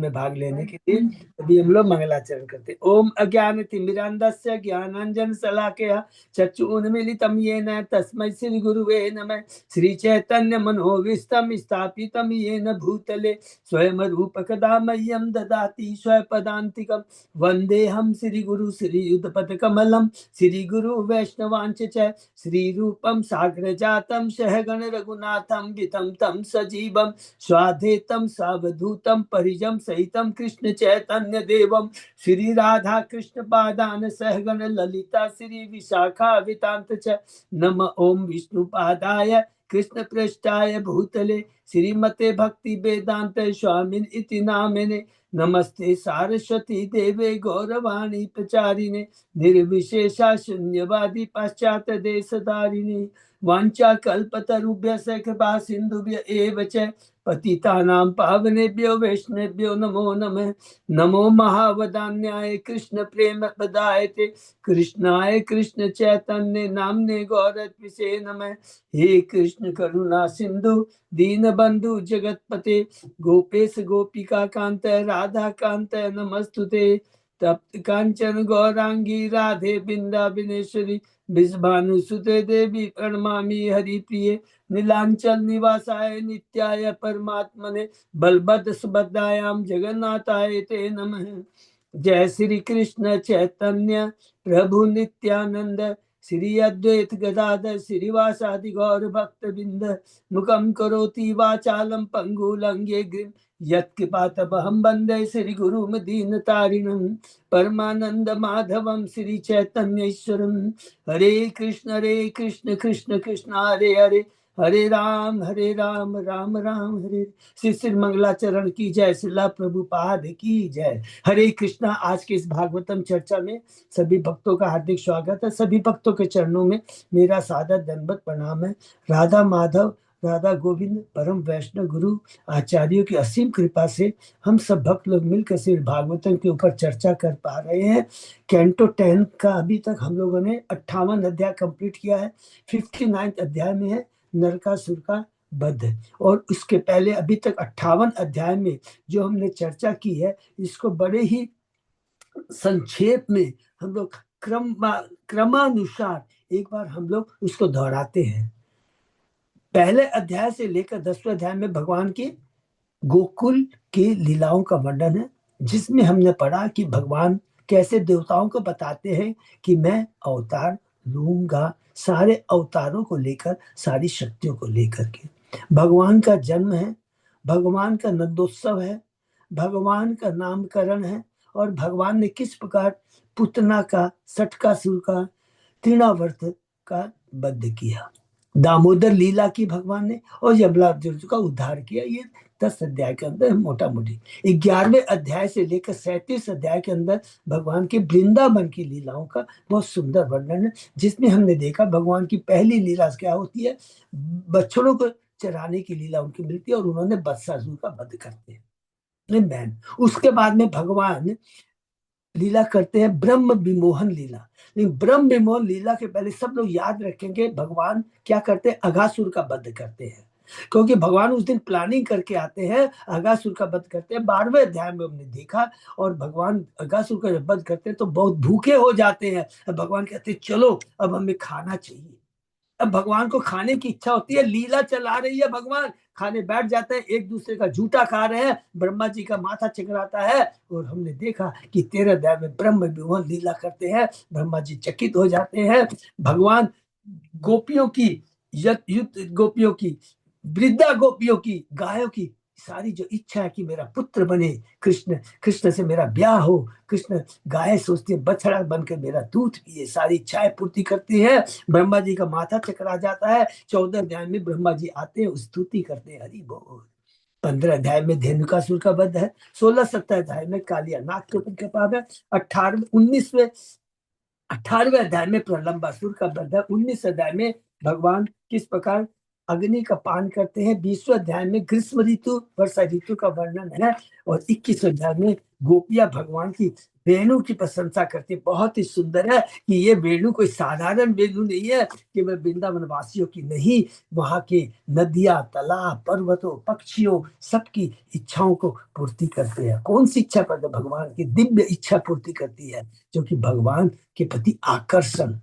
में भाग लेने के लिए अभी हम लोग मंगलाचरण करते। ओम अज्ञान तिमिरांधस्य ज्ञानांजन शलाकया चक्षुन्मीलितं येन तस्मै श्री गुरुवे नमः। श्री चैतन्य मनोविष्टम स्थापितं येन भूतले स्वयं रूप कदा मह्यं ददाति स्वपदान्तिकं। वन्देऽहं श्री गुरु श्री युगपद कमलं श्री गुरु वैष्णवांच च श्री रूपम साग्र जातम सहगण रघुनाथम वितम तम सजीवम स्वाधेतम सावधूतम परिजम सहितम कृष्ण चैतन्य देवम श्री राधा कृष्ण पादान सहगण ललिता श्री विशाखा वितांत च नम ओम विष्णु पादाय कृष्ण पृष्ठाय भूतले श्रीमते भक्ति वेदांत स्वामिन इति नामिने नमस्ते सारस्वती देवे गौरवाणी प्रचारिणे निर्विशेषा शून्यवादी पाश्चात देशधारिणे वांछा कल्पतरुभ्यश्च कृपा सिन्धुभ्य एव च पतितानां पावनेभ्यो वैष्णवेभ्यो नमो नमः। नमो महावदान्याय कृष्ण प्रेम प्रदायते कृष्णाय कृष्ण चैतन्य नामने गौरत्विषे नमः। हे कृष्ण करुणा सिंधु दीन बंधु जगतपते गोपेश गोपिका कांत राधा कांत नमस्तुते। तप्त कांचन गौरांगी राधे बिंदाबिनेश्वरी विषभानुसुते देवी प्रणमामि हरिप्रिये। नीलांचल निवासाय नित्याय परमात्मने बलभद्र सुभद्रायां जगन्नाथाय ते नमः। जय श्री कृष्ण चैतन्य प्रभु नित्यानंद श्री अद्वैत गदाधर श्रीवासादि गौर भक्त बिंद मुखम करोति वाचालम पंगुलंगे गिर यत्कृपातमहं वन्दे श्री गुरुं दीनतारिणं परमानंद माधवम श्री चैतन्य ईश्वरम। हरे कृष्ण कृष्ण कृष्ण हरे हरे हरे राम राम राम हरे। श्री श्री मंगलाचरण की जय। श्रीला प्रभुपाद की जय। हरे कृष्णा। आज के इस भागवतम चर्चा में सभी भक्तों का हार्दिक स्वागत है। सभी भक्तों के चरणों में मेरा सादर दंडवत प्रणाम है। राधा माधव राधा गोविंद परम वैष्णव गुरु आचार्यों की असीम कृपा से हम सब भक्त लोग मिलकर श्री भागवतम के ऊपर चर्चा कर पा रहे हैं। कैंटो 10 का अभी तक हम लोगों ने 58 अध्याय कंप्लीट किया है। 59 अध्याय में है नरकासुर का वध। और उसके पहले अभी तक 58 अध्याय में जो हमने चर्चा की है इसको बड़े ही संक्षेप में हम लोग क्रमानुसार एक बार हम लोग उसको दोहराते हैं। पहले अध्याय से लेकर 10वें अध्याय में भगवान की गोकुल की लीलाओं का वर्णन है, जिसमें हमने पढ़ा कि भगवान कैसे देवताओं को बताते हैं कि मैं अवतार लूंगा, सारे अवतारों को लेकर, सारी शक्तियों को लेकर के। भगवान का जन्म है, भगवान का नंदोत्सव है, भगवान का नामकरण है और भगवान ने किस प्रकार पुतना का सटकासुर का तृणावर्त का वध किया। दामोदर लीला की भगवान ने और यमलार्जुन का उद्धार किया। ये 10 अध्याय के अंदर मोटा मोटी। 11वें अध्याय से लेकर 37 अध्याय के अंदर भगवान के वृंदावन की लीलाओं का बहुत सुंदर वर्णन है, जिसमें हमने देखा भगवान की पहली लीला क्या होती है, बछड़ों को चराने की लीला उनकी मिलती है और उन्होंने बत्सासुर का वध करते हैं। उसके बाद में भगवान लीला करते हैं ब्रह्म विमोहन लीला। लेकिन ब्रह्म विमोहन लीला के पहले सब लोग याद रखेंगे भगवान क्या करते हैं, अघासुर का वध करते हैं। क्योंकि भगवान उस दिन प्लानिंग करके आते हैं, अघासुर का वध करते हैं। 12वें अध्याय में हमने देखा और भगवान अघासुर का वध करते हैं तो बहुत भूखे हो जाते हैं। भगवान कहते हैं चलो अब हमें खाना चाहिए। अब भगवान को खाने की इच्छा होती है, लीला चला रही है, भगवान खाने बैठ जाते हैं, एक दूसरे का झूठा खा रहे हैं, ब्रह्मा जी का माथा चकराता है और हमने देखा कि 13 अध्याय में ब्रह्म विमोहन लीला करते हैं। ब्रह्मा जी चकित हो जाते हैं। भगवान गोपियों की युद्ध गोपियों की वृद्धा गोपियों की गायों की सारी जो इच्छा है कि मेरा पुत्र बने, कृष्ण से मेरा ब्याह हो, कृष्ण गाय सोचती है बछड़ा बनकर मेरा दूध पिए, सारी इच्छाएं पूर्ति करती है। ब्रह्मा जी का माथा चकरा जाता है। 14 अध्याय में ब्रह्मा जी आते हैं, स्तुति करते हैं, हरि बोल। 15 अध्याय में धेनुकासुर का वध है। 16-17 अध्याय में कालिया नाग के ऊपर कृपा है। 18वें अध्याय में प्रलंबासुर का वध है। 19 अध्याय में भगवान किस प्रकार अग्नि का पान करते हैं। 20वें अध्याय में ग्रीष्म ऋतु वर्षा ऋतु का वर्णन है और 21वें अध्याय में गोपियां भगवान की वेणु की प्रशंसा करते, बहुत ही सुंदर है कि ये वेणु कोई साधारण वेणु नहीं है कि वह वृंदावन वासियों की नहीं, वहां के नदियां, तालाब, पर्वतों, पक्षियों सबकी इच्छाओं को पूर्ति करते हैं। कौन सी इच्छा करते? भगवान की दिव्य इच्छा पूर्ति करती है, जो कि भगवान के प्रति आकर्षण।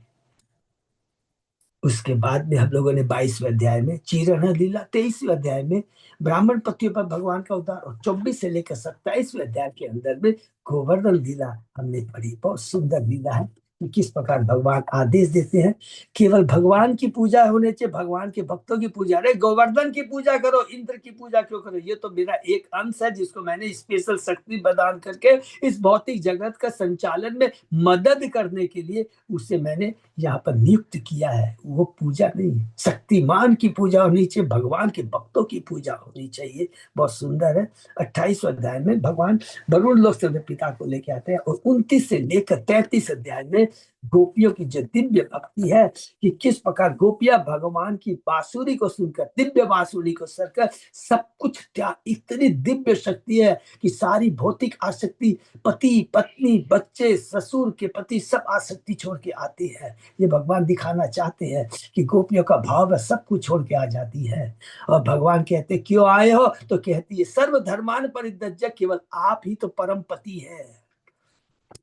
उसके बाद में हम लोगों ने 22वें अध्याय में चीरण लीला, 23वें अध्याय में ब्राह्मण पतियों पर भगवान का उद्धार, और 24 से लेकर 27वें अध्याय के अंदर में गोवर्धन लीला हमने पढ़ी। बहुत सुंदर लीला है कि किस प्रकार भगवान आदेश देते हैं केवल भगवान की पूजा होने चाहिए, भगवान के भक्तों की पूजा। अरे गोवर्धन की पूजा करो, इंद्र की पूजा क्यों करो? ये तो मेरा एक अंश है जिसको मैंने स्पेशल शक्ति प्रदान करके इस भौतिक जगत का संचालन में मदद करने के लिए उसे मैंने यहाँ पर नियुक्त किया है। वो पूजा नहीं, शक्तिमान की पूजा होनी चाहिए, भगवान के भक्तों की पूजा होनी चाहिए। बहुत सुंदर है। 28वें अध्याय में भगवान वरुण लोक से पिता को लेके आते हैं, और 29 से लेकर 33 अध्याय में गोपियों की जो दिव्य भक्ति है कि किस प्रकार गोपियां भगवान की बांसुरी को सुनकर, दिव्य बांसुरी को सुनकर सब कुछ त्याग, इतनी दिव्य शक्ति है कि सारी भौतिक आसक्ति, पति पत्नी बच्चे ससुर के प्रति सब आसक्ति छोड़ के आती है। ये भगवान दिखाना चाहते हैं कि गोपियों का भाव है, सब कुछ छोड़ के आ जाती है। और भगवान कहते क्यों आए हो? तो कहती है सर्व धर्मान परित्यज्य, केवल आप ही तो परम पति है।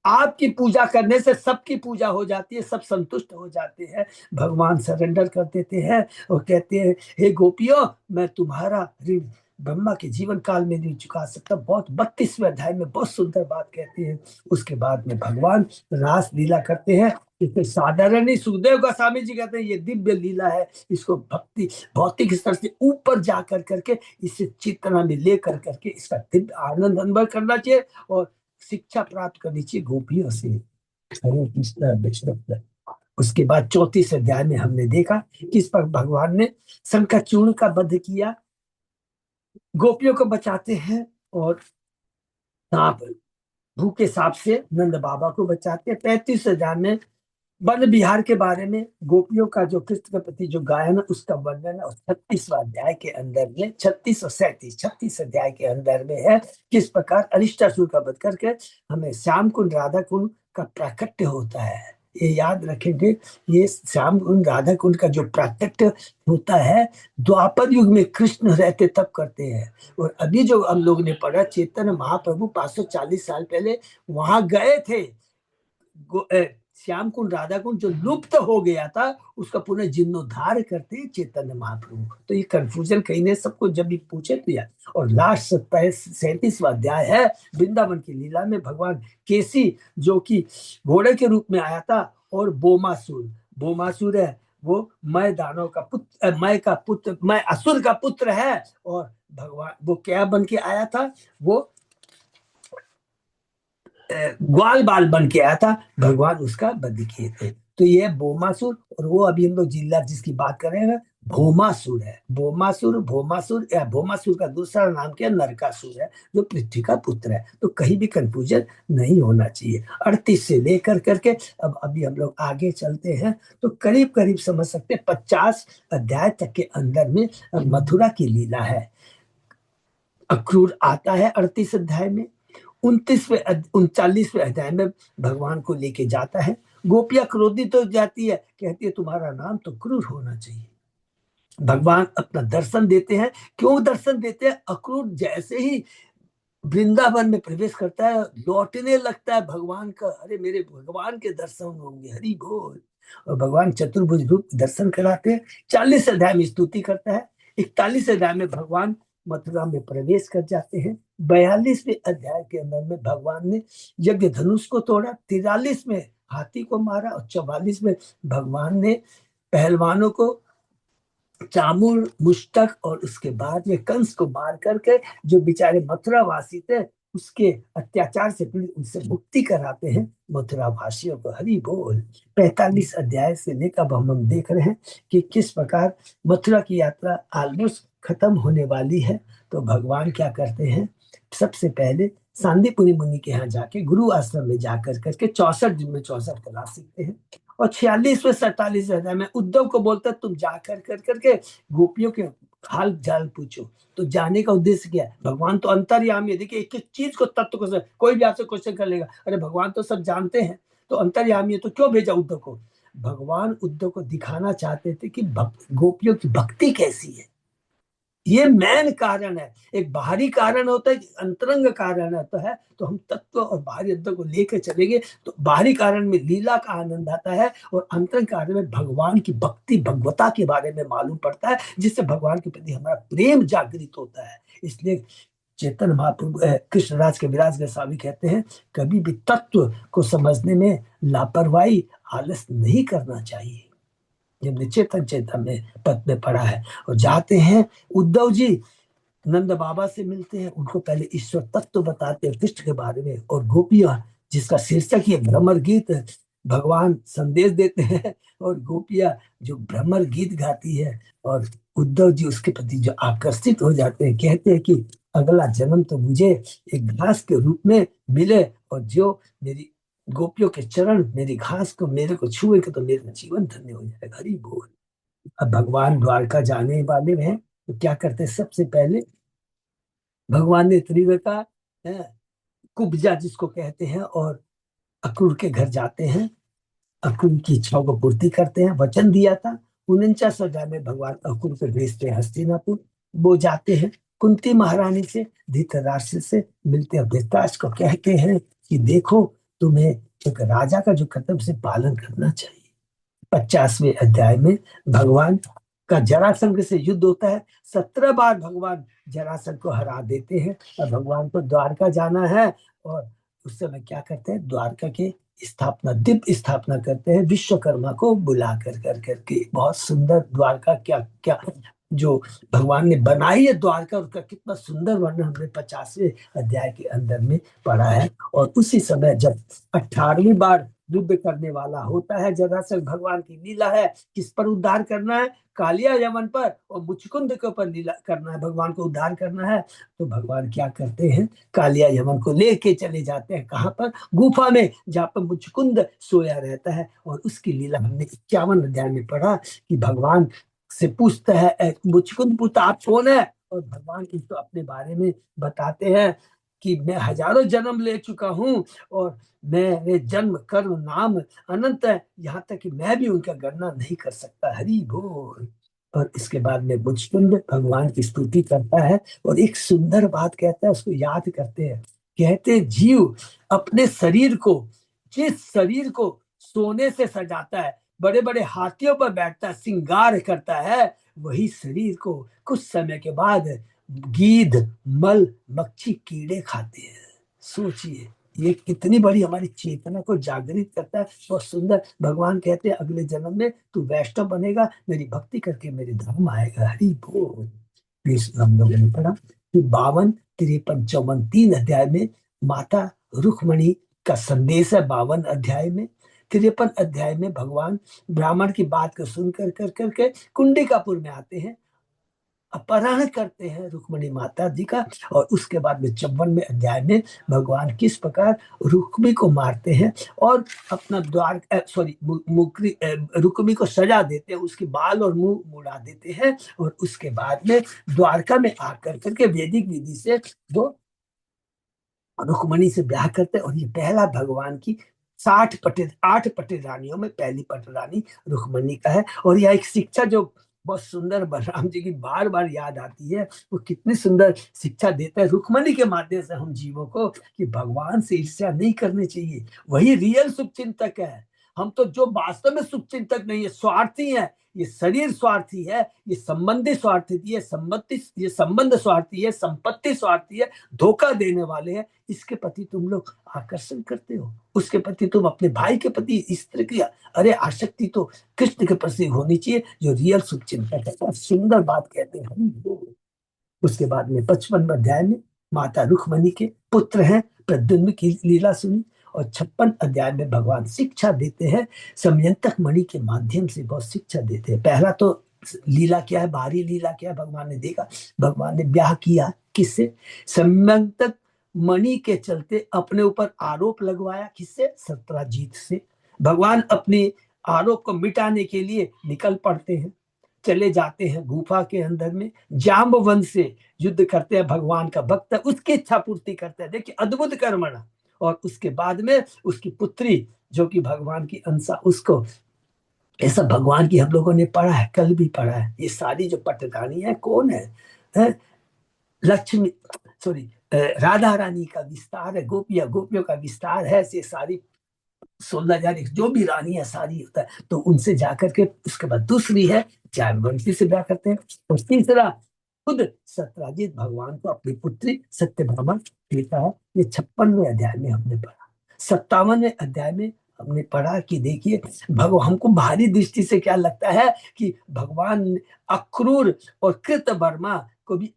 आपकी पूजा करने से सबकी पूजा हो जाती है, सब संतुष्ट हो जाते हैं, भगवान सरेंडर कर देते हैं और कहते हैं हे गोपियों, मैं तुम्हारा ऋण ब्रह्मा के जीवन काल में नहीं चुका सकता। बहुत 32वें अध्याय में बहुत सुंदर बात कहते हैं। उसके बाद में भगवान रास लीला करते हैं। इसमें साधारण ही सुखदेव गोस्वामी जी कहते हैं ये दिव्य लीला है, इसको भक्ति भौतिक स्तर से ऊपर जाकर करके इसे चेतना में लेकर करके इसका दिव्य आनंद अनुभव करना चाहिए और शिक्षा प्राप्त करनी चाहिए गोपियों से। हरे कृष्ण वैष्णव। उसके बाद 34 अध्याय में हमने देखा किस पर भगवान ने शंखचूर्ण का वध किया, गोपियों को बचाते हैं, और सांप, भूखे सांप से नंद बाबा को बचाते हैं। 35 अध्याय में वन विहार के बारे में गोपियों का जो कृष्ण के प्रति जो गायन है उसका वर्णन है। और 36वां अध्याय के अंदर में 36 और 37, 36 अध्याय के अंदर में है किस प्रकार अरिष्टासुर का वध करके हमें श्याम कुंड राधा कुंड का प्राकट्य होता है। ये याद रखेंगे, ये श्याम कुंड राधा कुंड का जो प्राकट्य होता है द्वापर युग में कृष्ण रहते तब करते हैं। और अभी जो हम लोग ने पढ़ा चैतन्य महाप्रभु 540 साल पहले वहां गए थे, श्याम कुंड राधा कुंड जो लुप्त हो गया था उसका पुनः जीर्णोद्धार करते हैं चैतन्य महाप्रभु। तो ये कंफ्यूजन कहीं ने सबको जब भी पूछे तो यार। और लास्ट 37वां अध्याय है वृंदावन की लीला में भगवान केसी जो कि घोड़े के रूप में आया था, और बोमासुर, बोमासुर है वो मैं दानव का पुत्र, मैं का पुत्र, मैं असुर का पुत्र है। और भगवान वो क्या बन के आया था? वो ग्वाल बाल बन के आया था, भगवान उसका वध किए थे। तो ये बोमासुर, और वो अभी हम लोग जिला जिसकी बात कर रहे हैं भोमासुर है। भोमासुर, भोमासुर या भोमासुर का दूसरा नाम क्या? नरकासुर है, जो पृथ्वी का पुत्र है। तो कहीं भी कंफ्यूजन नहीं होना चाहिए। 38 से लेकर करके अब अभी हम लोग आगे चलते हैं तो करीब करीब समझ सकते हैं 50 अध्याय तक के अंदर में मथुरा की लीला है। अक्रूर आता है 38 अध्याय में, 39वें अध्याय में भगवान को लेके जाता है। गोपियां क्रोधित हो जाती है, कहती है तुम्हारा नाम तो क्रूर होना चाहिए। भगवान अपना दर्शन देते हैं। क्यों दर्शन देते हैं? अक्रूर जैसे ही वृंदावन में प्रवेश करता है लौटने लगता है भगवान का, अरे मेरे भगवान के दर्शन होंगे, हरि बोल। और भगवान चतुर्भुज रूप दर्शन कराते हैं। 40 अध्याय में स्तुति करता है। 41 अध्याय में भगवान मथुरा में प्रवेश कर जाते हैं। 42वें अध्याय के अंदर में भगवान ने यज्ञ धनुष को तोड़ा, 43 में हाथी को मारा, और 44 में भगवान ने पहलवानों को चामुर मुष्टक और उसके बाद में कंस को मार करके जो बेचारे मथुरा वासी थे उसके अत्याचार से पीड़ित उनसे मुक्ति कराते हैं मथुरा वासियों को। हरि बोल। 45 अध्याय से लेकर अब हम देख रहे हैं कि किस प्रकार मथुरा की यात्रा ऑलमोस्ट खत्म होने वाली है। तो भगवान क्या करते हैं? सबसे पहले सांदीपुरी मुनि के यहाँ जाके गुरु आश्रम में जाकर करके 64 दिन में 64 कला सीखते हैं। और 46वें 47 अध्याय में उद्धव को बोलता तुम जाकर कर करके गोपियों के हाल चाल पूछो। तो जाने का उद्देश्य क्या है? भगवान तो अंतर्यामी है। देखिए एक एक चीज को, तत्व को कोई भी आपसे क्वेश्चन कर लेगा, अरे भगवान तो सब जानते हैं, तो अंतर्यामी है तो क्यों भेजा उद्धव को? भगवान उद्धव को दिखाना चाहते थे कि गोपियों की भक्ति कैसी है। ये मेन कारण है। एक बाहरी कारण होता है, अंतरंग कारण होता है। तो हम तत्व और बाहरी अंतर को लेकर चलेंगे तो बाहरी कारण में लीला का आनंद आता है और अंतरंग कारण में भगवान की भक्ति, भगवता के बारे में मालूम पड़ता है, जिससे भगवान के प्रति हमारा प्रेम जागृत होता है। इसलिए चेतन महाप्रभु कृष्णराज के विराज गोस्वामी कहते हैं, कभी भी तत्व को समझने में लापरवाही, आलस नहीं करना चाहिए। हमने चेतन चेतन में पद में पढ़ा है। और जाते हैं उद्धव जी नंद बाबा से मिलते हैं, उनको पहले ईश्वर तत्व बताते हैं कृष्ण के बारे में। और गोपियां, जिसका शीर्षक ये भ्रमर गीत, भगवान संदेश देते हैं और गोपियां जो भ्रमर गीत गाती है, और उद्धव जी उसके प्रति जो आकर्षित हो जाते हैं, कहते हैं कि अगला जन्म तो मुझे एक घास के रूप में मिले, और जो मेरी गोपियों के चरण मेरी घास को मेरे को छुएगा तो मेरा जीवन धन्य हो जाएगा। हरि बोल। अब भगवान द्वारका जाने वाले हैं तो क्या करते हैं? सबसे पहले भगवान ने त्रिवेका, कुब्जा जिसको कहते हैं, और अक्रूर के घर जाते हैं, अक्रूर की इच्छाओं को पूर्ति करते हैं। वचन दिया था 49 में भगवान अक्रूर को भेजते हैं हस्तिनापुर। वो जाते हैं कुंती महारानी से, धृतराष्ट्र से मिलते हैं, धृतराष्ट्र को कहते हैं कि देखो, तुम्हें एक राजा का जो कर्तव्य से पालन करना चाहिए। 50वें अध्याय में भगवान का जरासंध से युद्ध होता है। 17 बार भगवान जरासंध को हरा देते हैं, और भगवान को द्वारका जाना है। और उस समय क्या करते हैं? द्वारका के स्थापना, दिव्य स्थापना करते हैं, विश्वकर्मा को बुला कर कर करके। बहुत सुंदर द्वारका, क्या क्या जो भगवान ने बनाई है द्वारका, उसका कितना सुंदर वर्णन हमने 50वें अध्याय के अंदर में पढ़ा है। और उसी समय जब 18वीं बार युद्ध करने वाला होता है जरासंध, भगवान की लीला है किस पर उद्धार करना है? कालिया यमन पर और मुचकुंद के ऊपर लीला करना है, भगवान को उद्धार करना है। तो भगवान क्या करते हैं? कालिया यमन को लेके चले जाते हैं। कहां पर? गुफा में, जहां पर मुचकुंद सोया रहता है। और उसकी लीला हमने 51 अध्याय में पढ़ा कि भगवान से पूछता है, मुचकुंद पूछता आप कौन है? और भगवान इसको अपने बारे में बताते हैं कि मैं हजारों जन्म ले चुका हूं, और मेरे जन्म कर्म नाम अनंत है, यहाँ तक कि मैं भी उनका गणना नहीं कर सकता। हरि बोल। और इसके बाद में मुचकुंद भगवान की स्तुति करता है, और एक सुंदर बात कहता है, उसको याद करते हैं। कहते जीव अपने शरीर को, जिस शरीर को सोने से सजाता है, बड़े बड़े हाथियों पर बैठता है, श्रृंगार करता है, वही शरीर को कुछ समय के बाद गीध, मल, मक्खी, कीड़े खाते हैं। सोचिए, ये कितनी बड़ी हमारी चेतना को जागृत करता है। बहुत सुंदर। भगवान कहते हैं अगले जन्म में तू वैष्णव बनेगा, मेरी भक्ति करके मेरे धाम आएगा। हरि बोल। हम लोगों ने पढ़ा कि 52, 53, 54, 3 अध्याय में माता रुक्मणी का संदेश है। 52 अध्याय में, 53 अध्याय में भगवान ब्राह्मण की बात को सुन कर कर करके कुंडिकापुर में आते हैं, अपहरण करते हैं रुक्मणी माता जी का। और उसके बाद में 54वें अध्याय में भगवान किस प्रकार रुक्मी को मारते हैं और अपना द्वार रुक्मी को सजा देते हैं, उसके बाल और मुंह मुड़ा देते हैं। और उसके बाद में द्वारका में आकर करके वैदिक विधि से वो रुक्मणी से ब्याह करते हैं। और ये पहला भगवान की 8 पटेल रानियों में पहली पटेल रानी रुक्मणी का है। और यह एक शिक्षा जो बहुत सुंदर बलराम जी की बार बार याद आती है। वो कितनी सुंदर शिक्षा देता है रुक्मणी के माध्यम से हम जीवों को, कि भगवान से ईर्ष्या नहीं करनी चाहिए। वही रियल शुभ चिंतक है। हम तो जो वास्तव में शुभ चिंतक नहीं है, स्वार्थी है। ये शरीर स्वार्थी है, ये संबंधी स्वार्थी है, ये संबंध स्वार्थी है, संपत्ति स्वार्थी है, धोखा देने वाले हैं। इसके प्रति तुम लोग आकर्षण करते हो, उसके प्रति तुम अपने भाई के प्रति इस तरह की अरे आसक्ति तो कृष्ण के प्रति होनी चाहिए, जो रियल शुभ चिंतक है। बहुत सुंदर बात कहते हैं। उसके बाद में 55वें अध्याय में माता रुक्मणी के पुत्र हैं प्रद्युम्न की लीला सुनी। और 56 अध्याय में भगवान शिक्षा देते हैं, समयंतक मणि के माध्यम से बहुत शिक्षा देते हैं। पहला तो लीला क्या है, बाहरी लीला क्या है, भगवान ने देखा। भगवान ने ब्याह किया किससे? समयंतक मणि के चलते अपने ऊपर आरोप लगवाया। किससे? सत्राजीत से। भगवान अपने आरोप को मिटाने के लिए निकल पड़ते हैं। चले जाते हैं गुफा के अंदर में, जाम्बवन से युद्ध करते हैं, भगवान का भक्त है, उसकी इच्छा पूर्ति करते हैं। देखिए अद्भुत कर्मणा। और उसके बाद में उसकी पुत्री जो कि भगवान की अंश, उसको, ये सब भगवान की हम लोगों ने पढ़ा है, कल भी पढ़ा है। ये सारी जो पटरानी है कौन है? लक्ष्मी, सॉरी, राधा रानी का विस्तार है, गोपियों का विस्तार है। ये सारी 16,000 जो भी रानी है सारी होता है। तो उनसे जाकर के उसके बाद दूसरी है जामवंती से ब्याह करते हैं। और तीसरा खुद सत्यजित भगवान को अपनी पुत्री सत्यभामा देता है। ये 56वें अध्याय में हमने पढ़ा। 57वें अध्याय में हमने पढ़ा कि देखिए भगवान, हमको बाहरी दृष्टि से क्या लगता है कि भगवान अक्रूर और कृतवर्मा को भी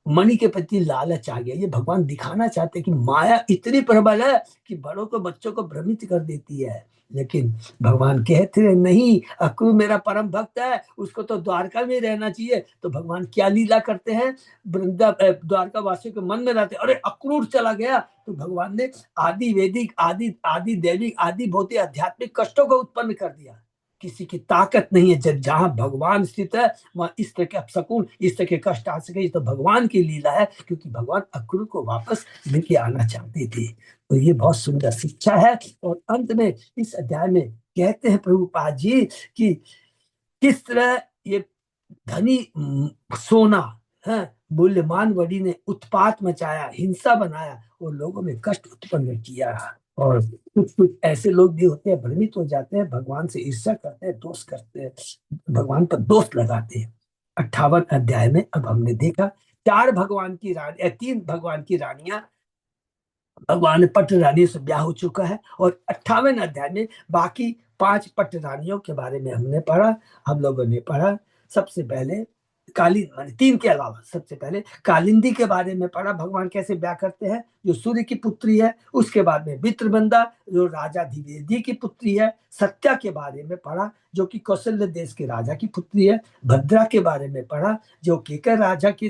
मणि के प्रति लालच आ गया। ये भगवान दिखाना चाहते हैं कि माया इतनी प्रबल है कि बड़ों को, बच्चों को भ्रमित कर देती है। लेकिन भगवान कहते हैं नहीं, अक्रूर मेरा परम भक्त है, उसको तो द्वारका में रहना चाहिए। तो भगवान क्या लीला करते हैं, द्वारका वासियों के मन में रहते, अरे अक्रूर चला गया तो भगवान ने आदि वैदिक, आदि आदि दैविक, आदि भौतिक आध्यात्मिक कष्टों को उत्पन्न कर दिया। किसी की ताकत नहीं है, जब जहां भगवान स्थित है वहां इस तरह के अपशकुन, इस तरह के कष्ट आ सके। तो भगवान की लीला है, क्योंकि भगवान अक्रूर को वापस लेके आना चाहते थे। तो ये बहुत सुंदर शिक्षा है। और अंत में इस अध्याय में कहते हैं प्रभुपाद जी कि किस तरह ये धनी सोना है, मूल्यवान वड़ी ने उत्पात मचाया, हिंसा बनाया और लोगों में कष्ट उत्पन्न किया। और कुछ कुछ ऐसे लोग भी होते हैं, भ्रमित हो जाते हैं, भगवान से ईर्ष्या करते हैं, दोष करते हैं, भगवान पर दोष लगाते हैं। 58 अध्याय में अब हमने देखा तीन भगवान की रानियां, भगवान पट रानी से ब्याह हो चुका है। और 58वें अध्याय में बाकी 5 पट रानियों के बारे में हमने पढ़ा। हम लोगों ने पढ़ा सबसे पहले कालिंदी, मान 3 के अलावा सबसे पहले कालिंदी के बारे में पढ़ा, भगवान कैसे ब्याह करते हैं, जो सूर्य की पुत्री है। उसके बाद में वित्रबंदा जो राजा धिवेदी की पुत्री है। सत्या के बारे में पढ़ा जो कि कौशल्य देश के राजा की पुत्री है। भद्रा के बारे में पढ़ा जो केकर राज्य के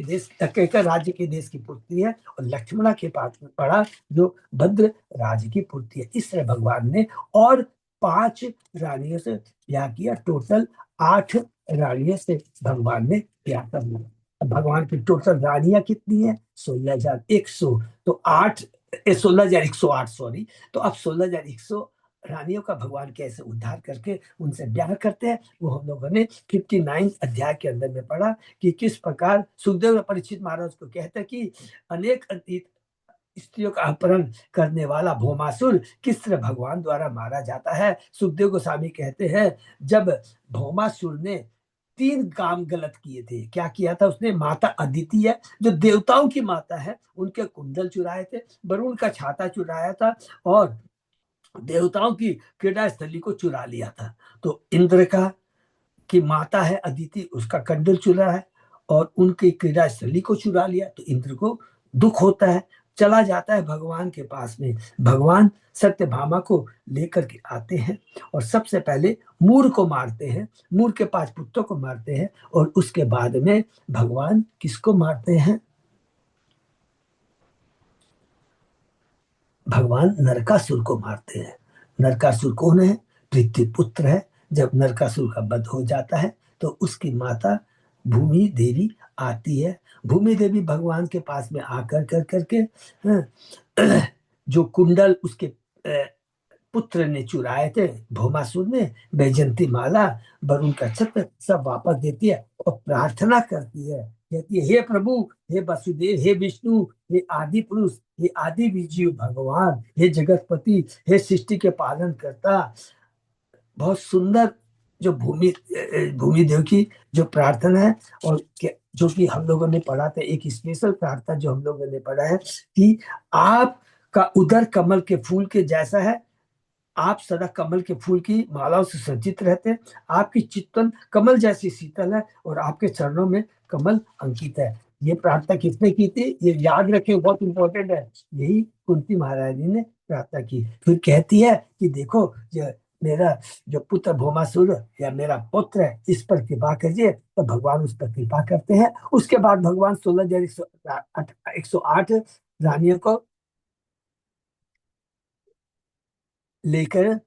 देश की पुत्री है। और लक्ष्मणा के पास में पढ़ा जो भद्र राज की पुत्री है। इस तरह भगवान ने और 5 रानियों से ब्याह किया। टोटल 8 रानियों से भगवान ने ब्याह कर लिया। अब भगवान की टोटल रानियां कितनी है? 16,100। तो 16,108, सॉरी। तो अब 16,100 रानियों का भगवान कैसे उद्धार करके उनसे ब्याह करते हैं, वो हम लोगों ने 59 अध्याय के अंदर में पढ़ा कि किस प्रकार सुखदेव परीक्षित महाराज को कहते हैं कि अनेक स्त्रियों का अपहरण करने वाला भौमासुर किस तरह भगवान द्वारा मारा जाता है। सुखदेव गोस्वामी कहते हैं जब भौमासुर ने 3 काम गलत किए थे। क्या किया था उसने? माता अदिति है जो देवताओं की माता है, उनके कुंडल चुराए थे, वरुण का छाता चुराया था और देवताओं की क्रीड़ा स्थली को चुरा लिया था। तो इंद्र का की माता है अदिति, उसका कंडल चुरा है और उनकी क्रीड़ा स्थली को चुरा लिया। तो इंद्र को दुख होता है, चला जाता है भगवान के पास में। भगवान सत्यभामा को लेकर के आते हैं और सबसे पहले मूर को मारते हैं, मूर के 5 पुत्रों को मारते हैं। और उसके बाद में भगवान किसको मारते हैं? भगवान नरकासुर को मारते हैं। नरकासुर कौन है? पृथ्वी पुत्र है। जब नरकासुर का वध हो जाता है तो उसकी माता भूमि देवी आती है। भूमि देवी भगवान के पास में आकर कर करके जो कुंडल उसके पुत्र ने चुराए थे भौमासुर ने, वैजंती माला, वरुण का छत्र सब वापस देती है और प्रार्थना करती है, कहती है हे प्रभु, हे वसुदेव, हे विष्णु, हे आदि पुरुष, हे आदि विजीव भगवान, हे जगतपति, हे सृष्टि के पालन करता। बहुत सुंदर जो भूमि देव की जो प्रार्थना है। और जो कि हम लोगों ने पढ़ा था, एक स्पेशल प्रार्थना जो हम लोगों ने पढ़ा है कि आपका उदर कमल के फूल के जैसा है, आप सदा कमल के फूल की मालाओं से सज्जित रहते हैं, आपकी चित्तन कमल जैसी शीतल है और आपके चरणों में कमल अंकित है। ये प्रार्थना किसने की थी? ये याद रखें, बहुत इंपॉर्टेंट है। यही कुंती महारानी ने प्रार्थना की। फिर कहती है कि देखो ये मेरा जो पुत्र भौमासुर या मेरा पुत्र है, इस पर कृपा करिए। तो भगवान उस पर कृपा करते हैं। उसके बाद भगवान 16,108 रानियों को लेकर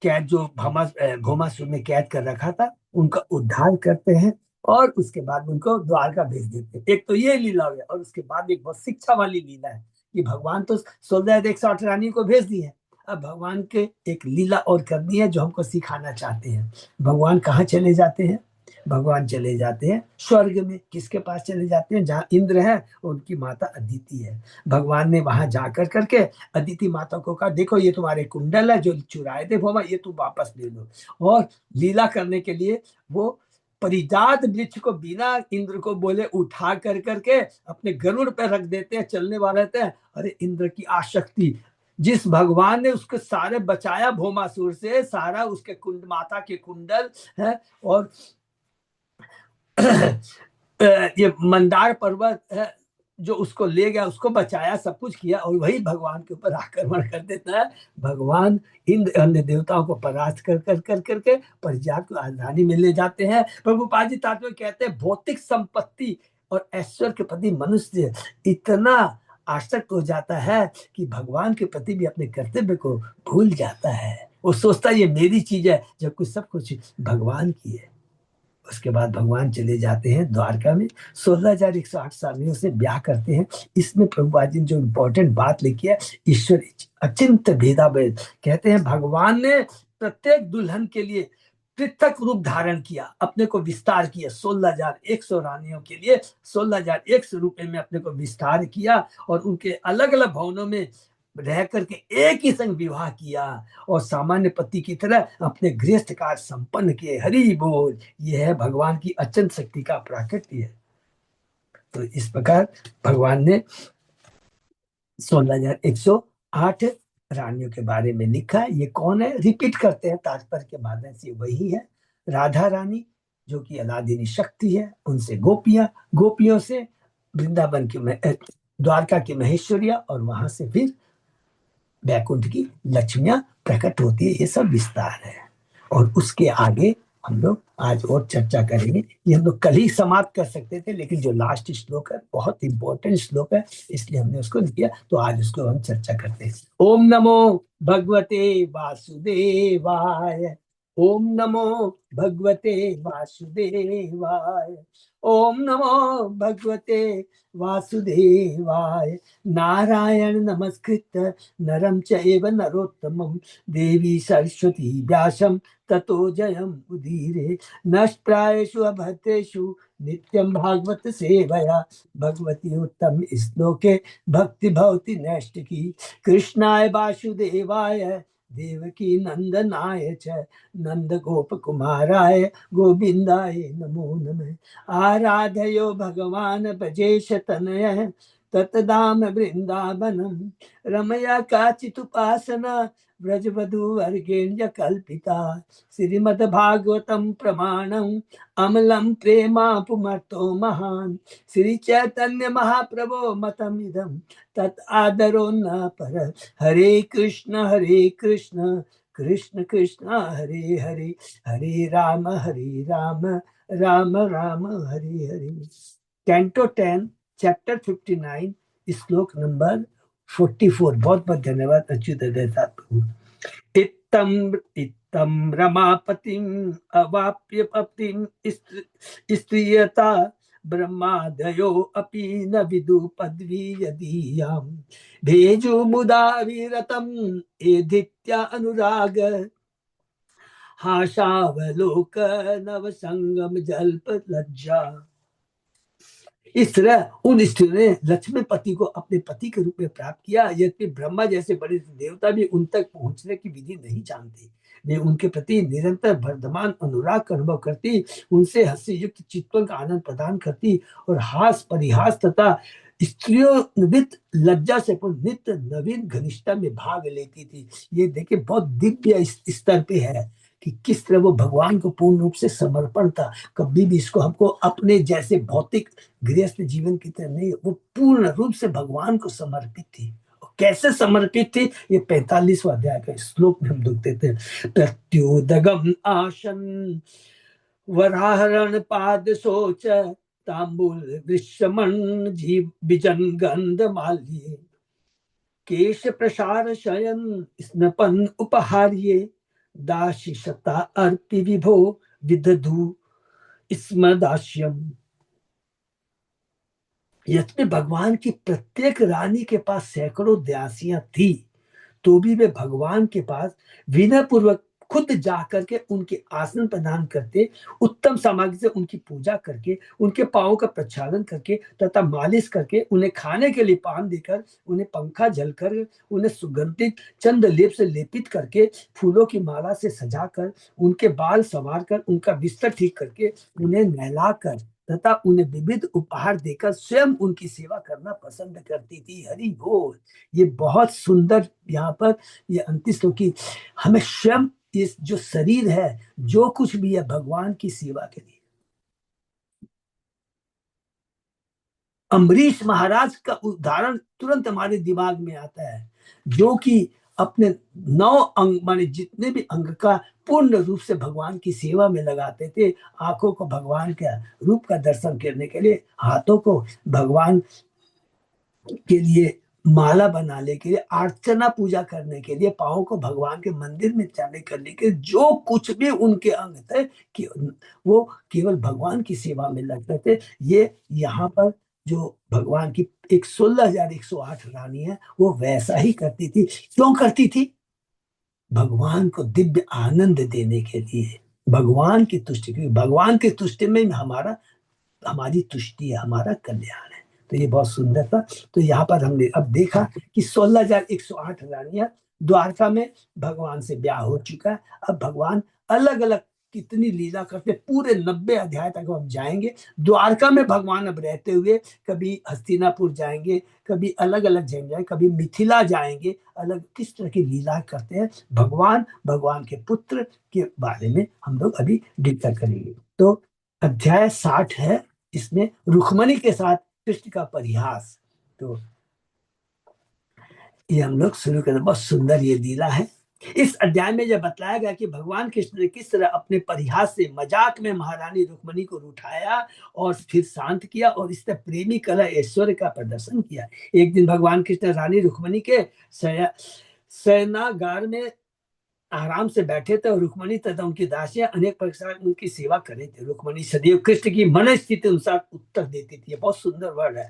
कैद जो भौमासुर ने कैद कर रखा था उनका उद्धार करते हैं और उसके बाद उनको द्वारका भेज देते हैं। एक तो ये लीला हो गया और उसके बाद एक बहुत शिक्षा वाली लीला है कि भगवान तो 16,108 रानी को भेज दिए, अब भगवान के एक लीला और करनी है जो हमको सिखाना चाहते हैं। भगवान कहाँ चले जाते हैं? भगवान चले जाते हैं स्वर्ग में। किसके पास चले जाते हैं? जहाँ इंद्र है और उनकी माता अदिति है। भगवान ने वहां जाकर करके अदिति माता को कहा, देखो ये तुम्हारे कुंडल है जो चुराए थे भोमा, ये तुम वापस ले लो। और लीला करने के लिए वो परिजात वृक्ष को बिना इंद्र को बोले उठा कर करके अपने गरुड़ पे रख देते हैं, चलने वाले रहते हैं। अरे इंद्र की आसक्ति, जिस भगवान ने उसको सारे बचाया भौमासुर से, सारा उसके कुंड माता के कुंडल है और ये मंदार पर्वत है जो उसको ले गया, उसको बचाया, सब कुछ किया, और वही भगवान के ऊपर आक्रमण कर देता है। भगवान इंद्र अन्य देवताओं को परास्त कर कर कर करके परिजात को राजधानी में ले जाते हैं। प्रभुपाद जी तात्पर्य कहते हैं भौतिक संपत्ति और ऐश्वर्य के प्रति मनुष्य इतना आसक्त हो जाता है कि भगवान के प्रति भी अपने कर्तव्य को भूल जाता है। वो सोचता है ये मेरी चीज है, जबकि सब कुछ भगवान की है। उसके बाद भगवान चले जाते हैं द्वारका में, 16,108 सालियों से ब्याह करते हैं। इसमें प्रभुपाद जी ने जो इम्पोर्टेंट बात लिखी है, ईश्वर अचिंत भेदाभेद, कहते हैं भगवान ने प्रत्येक दुल्हन के लिए पृथक रूप धारण किया, अपने को विस्तार किया। 16,100 रानियों के लिए 16,100 रुपए में अपने को विस्तार किया और उनके अलग अलग भवनों में रह करके एक ही संग विवाह किया और सामान्य पति की तरह अपने गृहस्थ कार्य संपन्न किए। हरि बोल। यह है भगवान की अचंत शक्ति का प्राकट्य है। तो इस प्रकार भगवान ने 16,108 रानियों के बारे में लिखा है। ये कौन है? रिपीट करते हैं तात्पर्य के माध्यम से, वही है राधा रानी जो कि अलादीनी शक्ति है, उनसे गोपियां, गोपियों से वृंदावन की द्वारका की महेश्वरिया, और वहां से फिर वैकुंठ की लक्ष्मियां प्रकट होती है। ये सब विस्तार है और उसके आगे हम लोग आज और चर्चा करेंगे। ये हम लोग कल ही समाप्त कर सकते थे, लेकिन जो लास्ट श्लोक है बहुत इंपॉर्टेंट श्लोक है, इसलिए हमने उसको लिया। तो आज उसको हम चर्चा करते हैं। ओम नमो भगवते वासुदेवाय। ओम नमो भगवते वासुदेवाय। ओम नमो भगवते वासुदेवाय। नारायण नमस्कृत नरं चैव नरोत्तमं देवी सरस्वती व्यासं ततो जयम् उदीरे। नष्प्रायेषु अभद्रेषु नित्यं भागवत सेवया भगवती उत्तम श्लोके भक्ति भवति नैष्टिकी। कृष्णाय वासुदेवाय देवकी नंदनाय च नंद गोप कुमाराय गोविंदाय नमो नमः। आराधयो भगवान ब्रजेश तनय ततदाम वृंदावनम रमया काचितुपासना व्रजवधू वर्गेण्य कल्पिता। श्रीमद्भागवतम प्रमाणम अमलम प्रेमापुमर्तो महान। श्री चैतन्य महाप्रभो मतमिदं तत् आदरो न पर। हरे कृष्ण कृष्ण कृष्ण हरे हरे, हरे राम राम राम हरे हरे। कैंटो 10 चैप्टर 59 श्लोक नंबर 44। बहुत बहुत धन्यवाद अच्युत प्रभु। इत्तम रमापतिम अवाप्य पतिम स्त्रियता ब्रह्मादयो अपि न विदु पदवी यदीयां भेजो मुदा विरतम एधित्या अनुराग हाशावलोक नव संगम जल्प लज्जा। इस तरह उन स्त्रियों ने लक्ष्मीपति को अपने पति के रूप में प्राप्त किया, यद्यपि ब्रह्मा जैसे बड़े देवता भी उन तक पहुंचने की विधि नहीं जानते। वे उनके प्रति निरंतर वर्धमान अनुराग का अनुभव करती, उनसे हंसी युक्त चित्तों का आनंद प्रदान करती और हास परिहास तथा स्त्रियों लज्जा से नित्य नवीन घनिष्ठता में भाग लेती थी। ये देखिए बहुत दिव्य स्तर पे है कि किस तरह वो भगवान को पूर्ण रूप से समर्पण था। कभी भी इसको हमको अपने जैसे भौतिक गृहस्थ जीवन की तरह नहीं, वो पूर्ण रूप से भगवान को समर्पित थी। कैसे समर्पित थी? ये 45वां अध्याय का श्लोक में हम देखते थे। प्रत्युदगम आसन वराहरण पाद सोच तांबुल विषमण जीव बिजन गंध माल्ये केश प्रसार शयन स्नपन उपहार्ये दाशिषता अर्पि विभो विदधु स्मदास्यम। यद्यपि भगवान की प्रत्येक रानी के पास सैकड़ों दासियां थी, तो भी वे भगवान के पास विनय पूर्वक खुद जाकर के उनके आसन प्रदान करते, उत्तम सामग्री से उनकी पूजा करके, उनके पांवों का प्रक्षालन करके तथा मालिश करके, उन्हें खाने के लिए पान देकर, उन्हें पंखा झलकर, उन्हें सुगंधित चंद लेप से लेपित करके, फूलों की माला से सजाकर, उनके बाल संवार कर, उनका बिस्तर ठीक करके, उन्हें नहलाकर तथा उन्हें विविध उपहार देकर स्वयं उनकी सेवा करना पसंद करती थी। हरि बोल। ये बहुत सुंदर यहाँ पर ये अंतिम श्लोक की हमें स्वयं इस जो शरीर है, जो कुछ भी है, भगवान की सेवा के लिए। अम्बरीश महाराज का उदाहरण तुरंत हमारे दिमाग में आता है, जो कि अपने 9 अंग माने जितने भी अंग का पूर्ण रूप से भगवान की सेवा में लगाते थे। आंखों को भगवान के रूप का दर्शन करने के लिए, हाथों को भगवान के लिए माला बनाने के लिए, अर्चना पूजा करने के लिए, पाँव को भगवान के मंदिर में जाने करने के, जो कुछ भी उनके अंग थे कि वो केवल भगवान की सेवा में लगते थे। ये यहाँ पर जो भगवान की 16,108 रानी है, वो वैसा ही करती थी। क्यों करती थी? भगवान को दिव्य आनंद देने के लिए, भगवान की तुष्टि, क्योंकि भगवान की तुष्टि में हमारी तुष्टि है, हमारा कल्याण है। तो ये बहुत सुंदर था। तो यहाँ पर हमने अब देखा कि 16,108 रानियां द्वारका में भगवान से ब्याह हो चुका है। अब भगवान अलग अलग कितनी लीला करते, पूरे 90 अध्याय तक हम जाएंगे। द्वारका में भगवान अब रहते हुए कभी हस्तिनापुर जाएंगे, कभी अलग अलग जगह जाएंगे, कभी मिथिला जाएंगे, अलग किस तरह की लीला करते हैं भगवान, भगवान के पुत्र के बारे में हम लोग अभी डिस्कस करेंगे। तो अध्याय 60 है, इसमें रुक्मणी के साथ कृष्ण का परिहास। तो ये हम लोग शुरू करें। बहुत सुंदर ये लीला है। इस अध्याय में यह बताया गया कि भगवान कृष्ण ने किस तरह अपने परिहास से मजाक में महारानी रुक्मणी को उठाया और फिर शांत किया और इस तरह प्रेमी कला ऐश्वर्य का प्रदर्शन किया। एक दिन भगवान कृष्ण रानी रुक्मणी के शयनागार में आराम से बैठे थे और रुक्मणी तथा उनकी दासियां अनेक प्रकार उनकी सेवा कर रहे थे। रुक्मणी सदैव कृष्ण की मन स्थिति अनुसार उत्तर देती थी। बहुत सुंदर वर्ड है।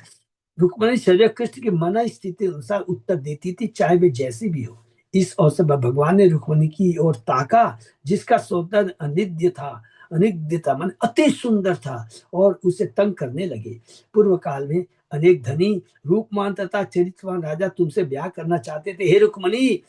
रुक्मणी सदैव कृष्ण की मन स्थिति अनुसार उत्तर देती थी, चाहे वे जैसी भी हो। इस अवसर पर भगवान ने रुक्मणी की ओर ताका, जिसका सौंदर्य अनिद्य था, मन अति सुंदर था, और उसे तंग करने लगे। पूर्व काल में अनेक धनी, रूपमान तथा चरित्रवान राजा तुमसे ब्याह करना चाहते थे। हे रुक्मणी,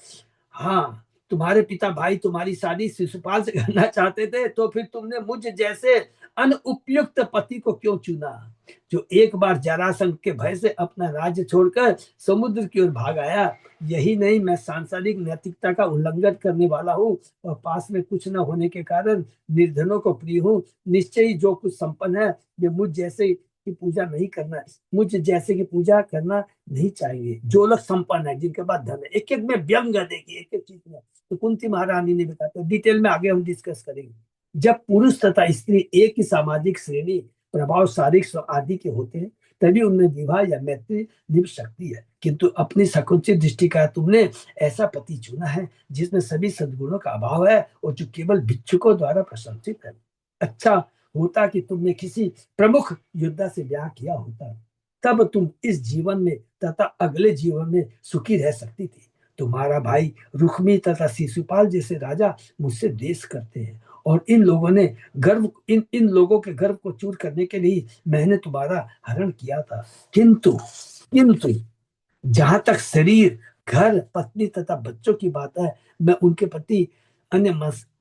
हाँ, तुम्हारे पिता भाई तुम्हारी शादी शिशुपाल से करना चाहते थे, तो फिर तुमने मुझ जैसे अनुपयुक्त पति को क्यों चुना, जो एक बार जरासंध के भय से अपना राज्य छोड़कर समुद्र की ओर भाग आया। यही नहीं, मैं सांसारिक नैतिकता का उल्लंघन करने वाला हूँ और पास में कुछ न होने के कारण निर्धनों को प्रिय हूँ। निश्चय ही जो कुछ संपन्न है वे मुझ जैसे की पूजा नहीं करना, मुझ जैसे की पूजा करना नहीं चाहिए। जो लोग संपन्न है, जिनके पास धन है, एक एक में व्यंग देखिए, एक एक चीज में। तो कुंती महारानी ने बताया, तो डिटेल में आगे हम डिस्कस करेंगे। जब पुरुष तथा स्त्री एक ही सामाजिक श्रेणी, प्रभाव, शारीरिक आदि के होते हैं, तभी उनमें विवाह या मैत्री निभ सकती है। किंतु अपनी सकुचित दृष्टि का तुमने ऐसा पति चुना है जिसमें सभी सद्गुणों का अभाव है और जो केवल भिक्षुकों द्वारा प्रशंसित है। अच्छा होता कि तुमने किसी प्रमुख योद्धा से ब्याह किया होता, तब तुम इस जीवन में तथा अगले जीवन में सुखी रह सकती थी। तुम्हारा भाई रुक्मी तथा शिशुपाल जैसे राजा मुझसे द्वेष करते हैं, और इन लोगों के गर्व को चूर करने के लिए मैंने तुम्हारा हरण किया था। किंतु किंतु जहां तक शरीर, घर, पत्नी तथा बच्चों की बात है, मैं उनके प्रति अन्य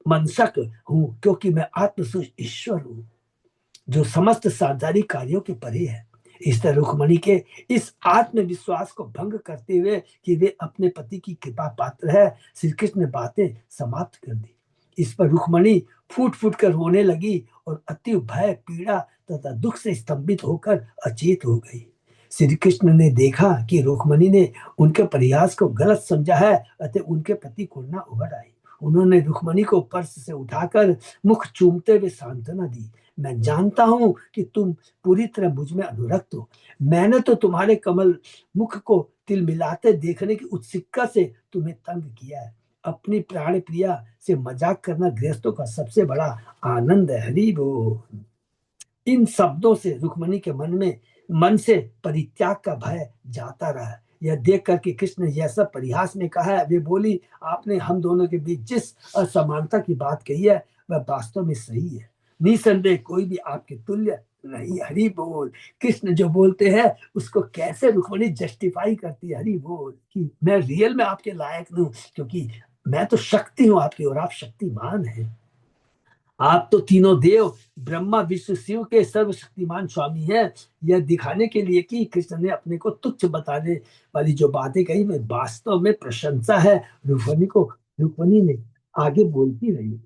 मनसक हूँ, क्योंकि मैं आत्मसुख ईश्वर हूँ जो समस्त सांसारिक कार्यों के परे है। इस तरह रुक्मणी के इस आत्मविश्वास को भंग करते हुए कि वे अपने पति की कृपा पात्र है, श्री कृष्ण ने बातें समाप्त कर दी। इस पर रुक्मणी फूट फूट कर रोने लगी और अति भय, पीड़ा तथा दुख से स्तंभित होकर अचेत हो गई। श्री कृष्ण ने देखा कि रुक्मणी ने उनके प्रयास को गलत समझा है, अतः उनके प्रति करुणा उभर आई। उन्होंने रुक्मणी को पर्स से उठाकर मुख चूमते हुए सांत्वना दी। मैं जानता हूं कि तुम पूरी तरह मुझ में अनुरक्त हो। मैंने तो तुम्हारे कमल मुख को तिल मिलाते देखने की उत्सुकता से तुम्हें तंग किया है। अपनी प्राण प्रिया से मजाक करना गृहस्थों का सबसे बड़ा आनंद है। हरि बोल। इन शब्दों से रुक्मणी के मन से परित्याग का भय जाता रहा। यह देख करके कृष्ण ने यह सब परिहास में कहा है। वे बोली, आपने हम दोनों के बीच जिस असमानता की बात कही है वह वास्तव में सही है। निसंदेह कोई भी आपके तुल्य नहीं। हरि बोल। कृष्ण जो बोलते हैं उसको कैसे रुक्मणी जस्टिफाई करती है। हरि बोल कि मैं रियल में आपके लायक नहीं हूं, क्योंकि मैं तो शक्ति हूं आपकी और आप शक्तिमान हैं। आप तो तीनों देव ब्रह्मा विष्णु शिव के सर्वशक्तिमान स्वामी हैं। यह दिखाने के लिए कि कृष्ण ने अपने को तुच्छ बताने वाली जो बातें कही वे वास्तव में प्रशंसा है। रुक्मणी ने आगे बोलती रही।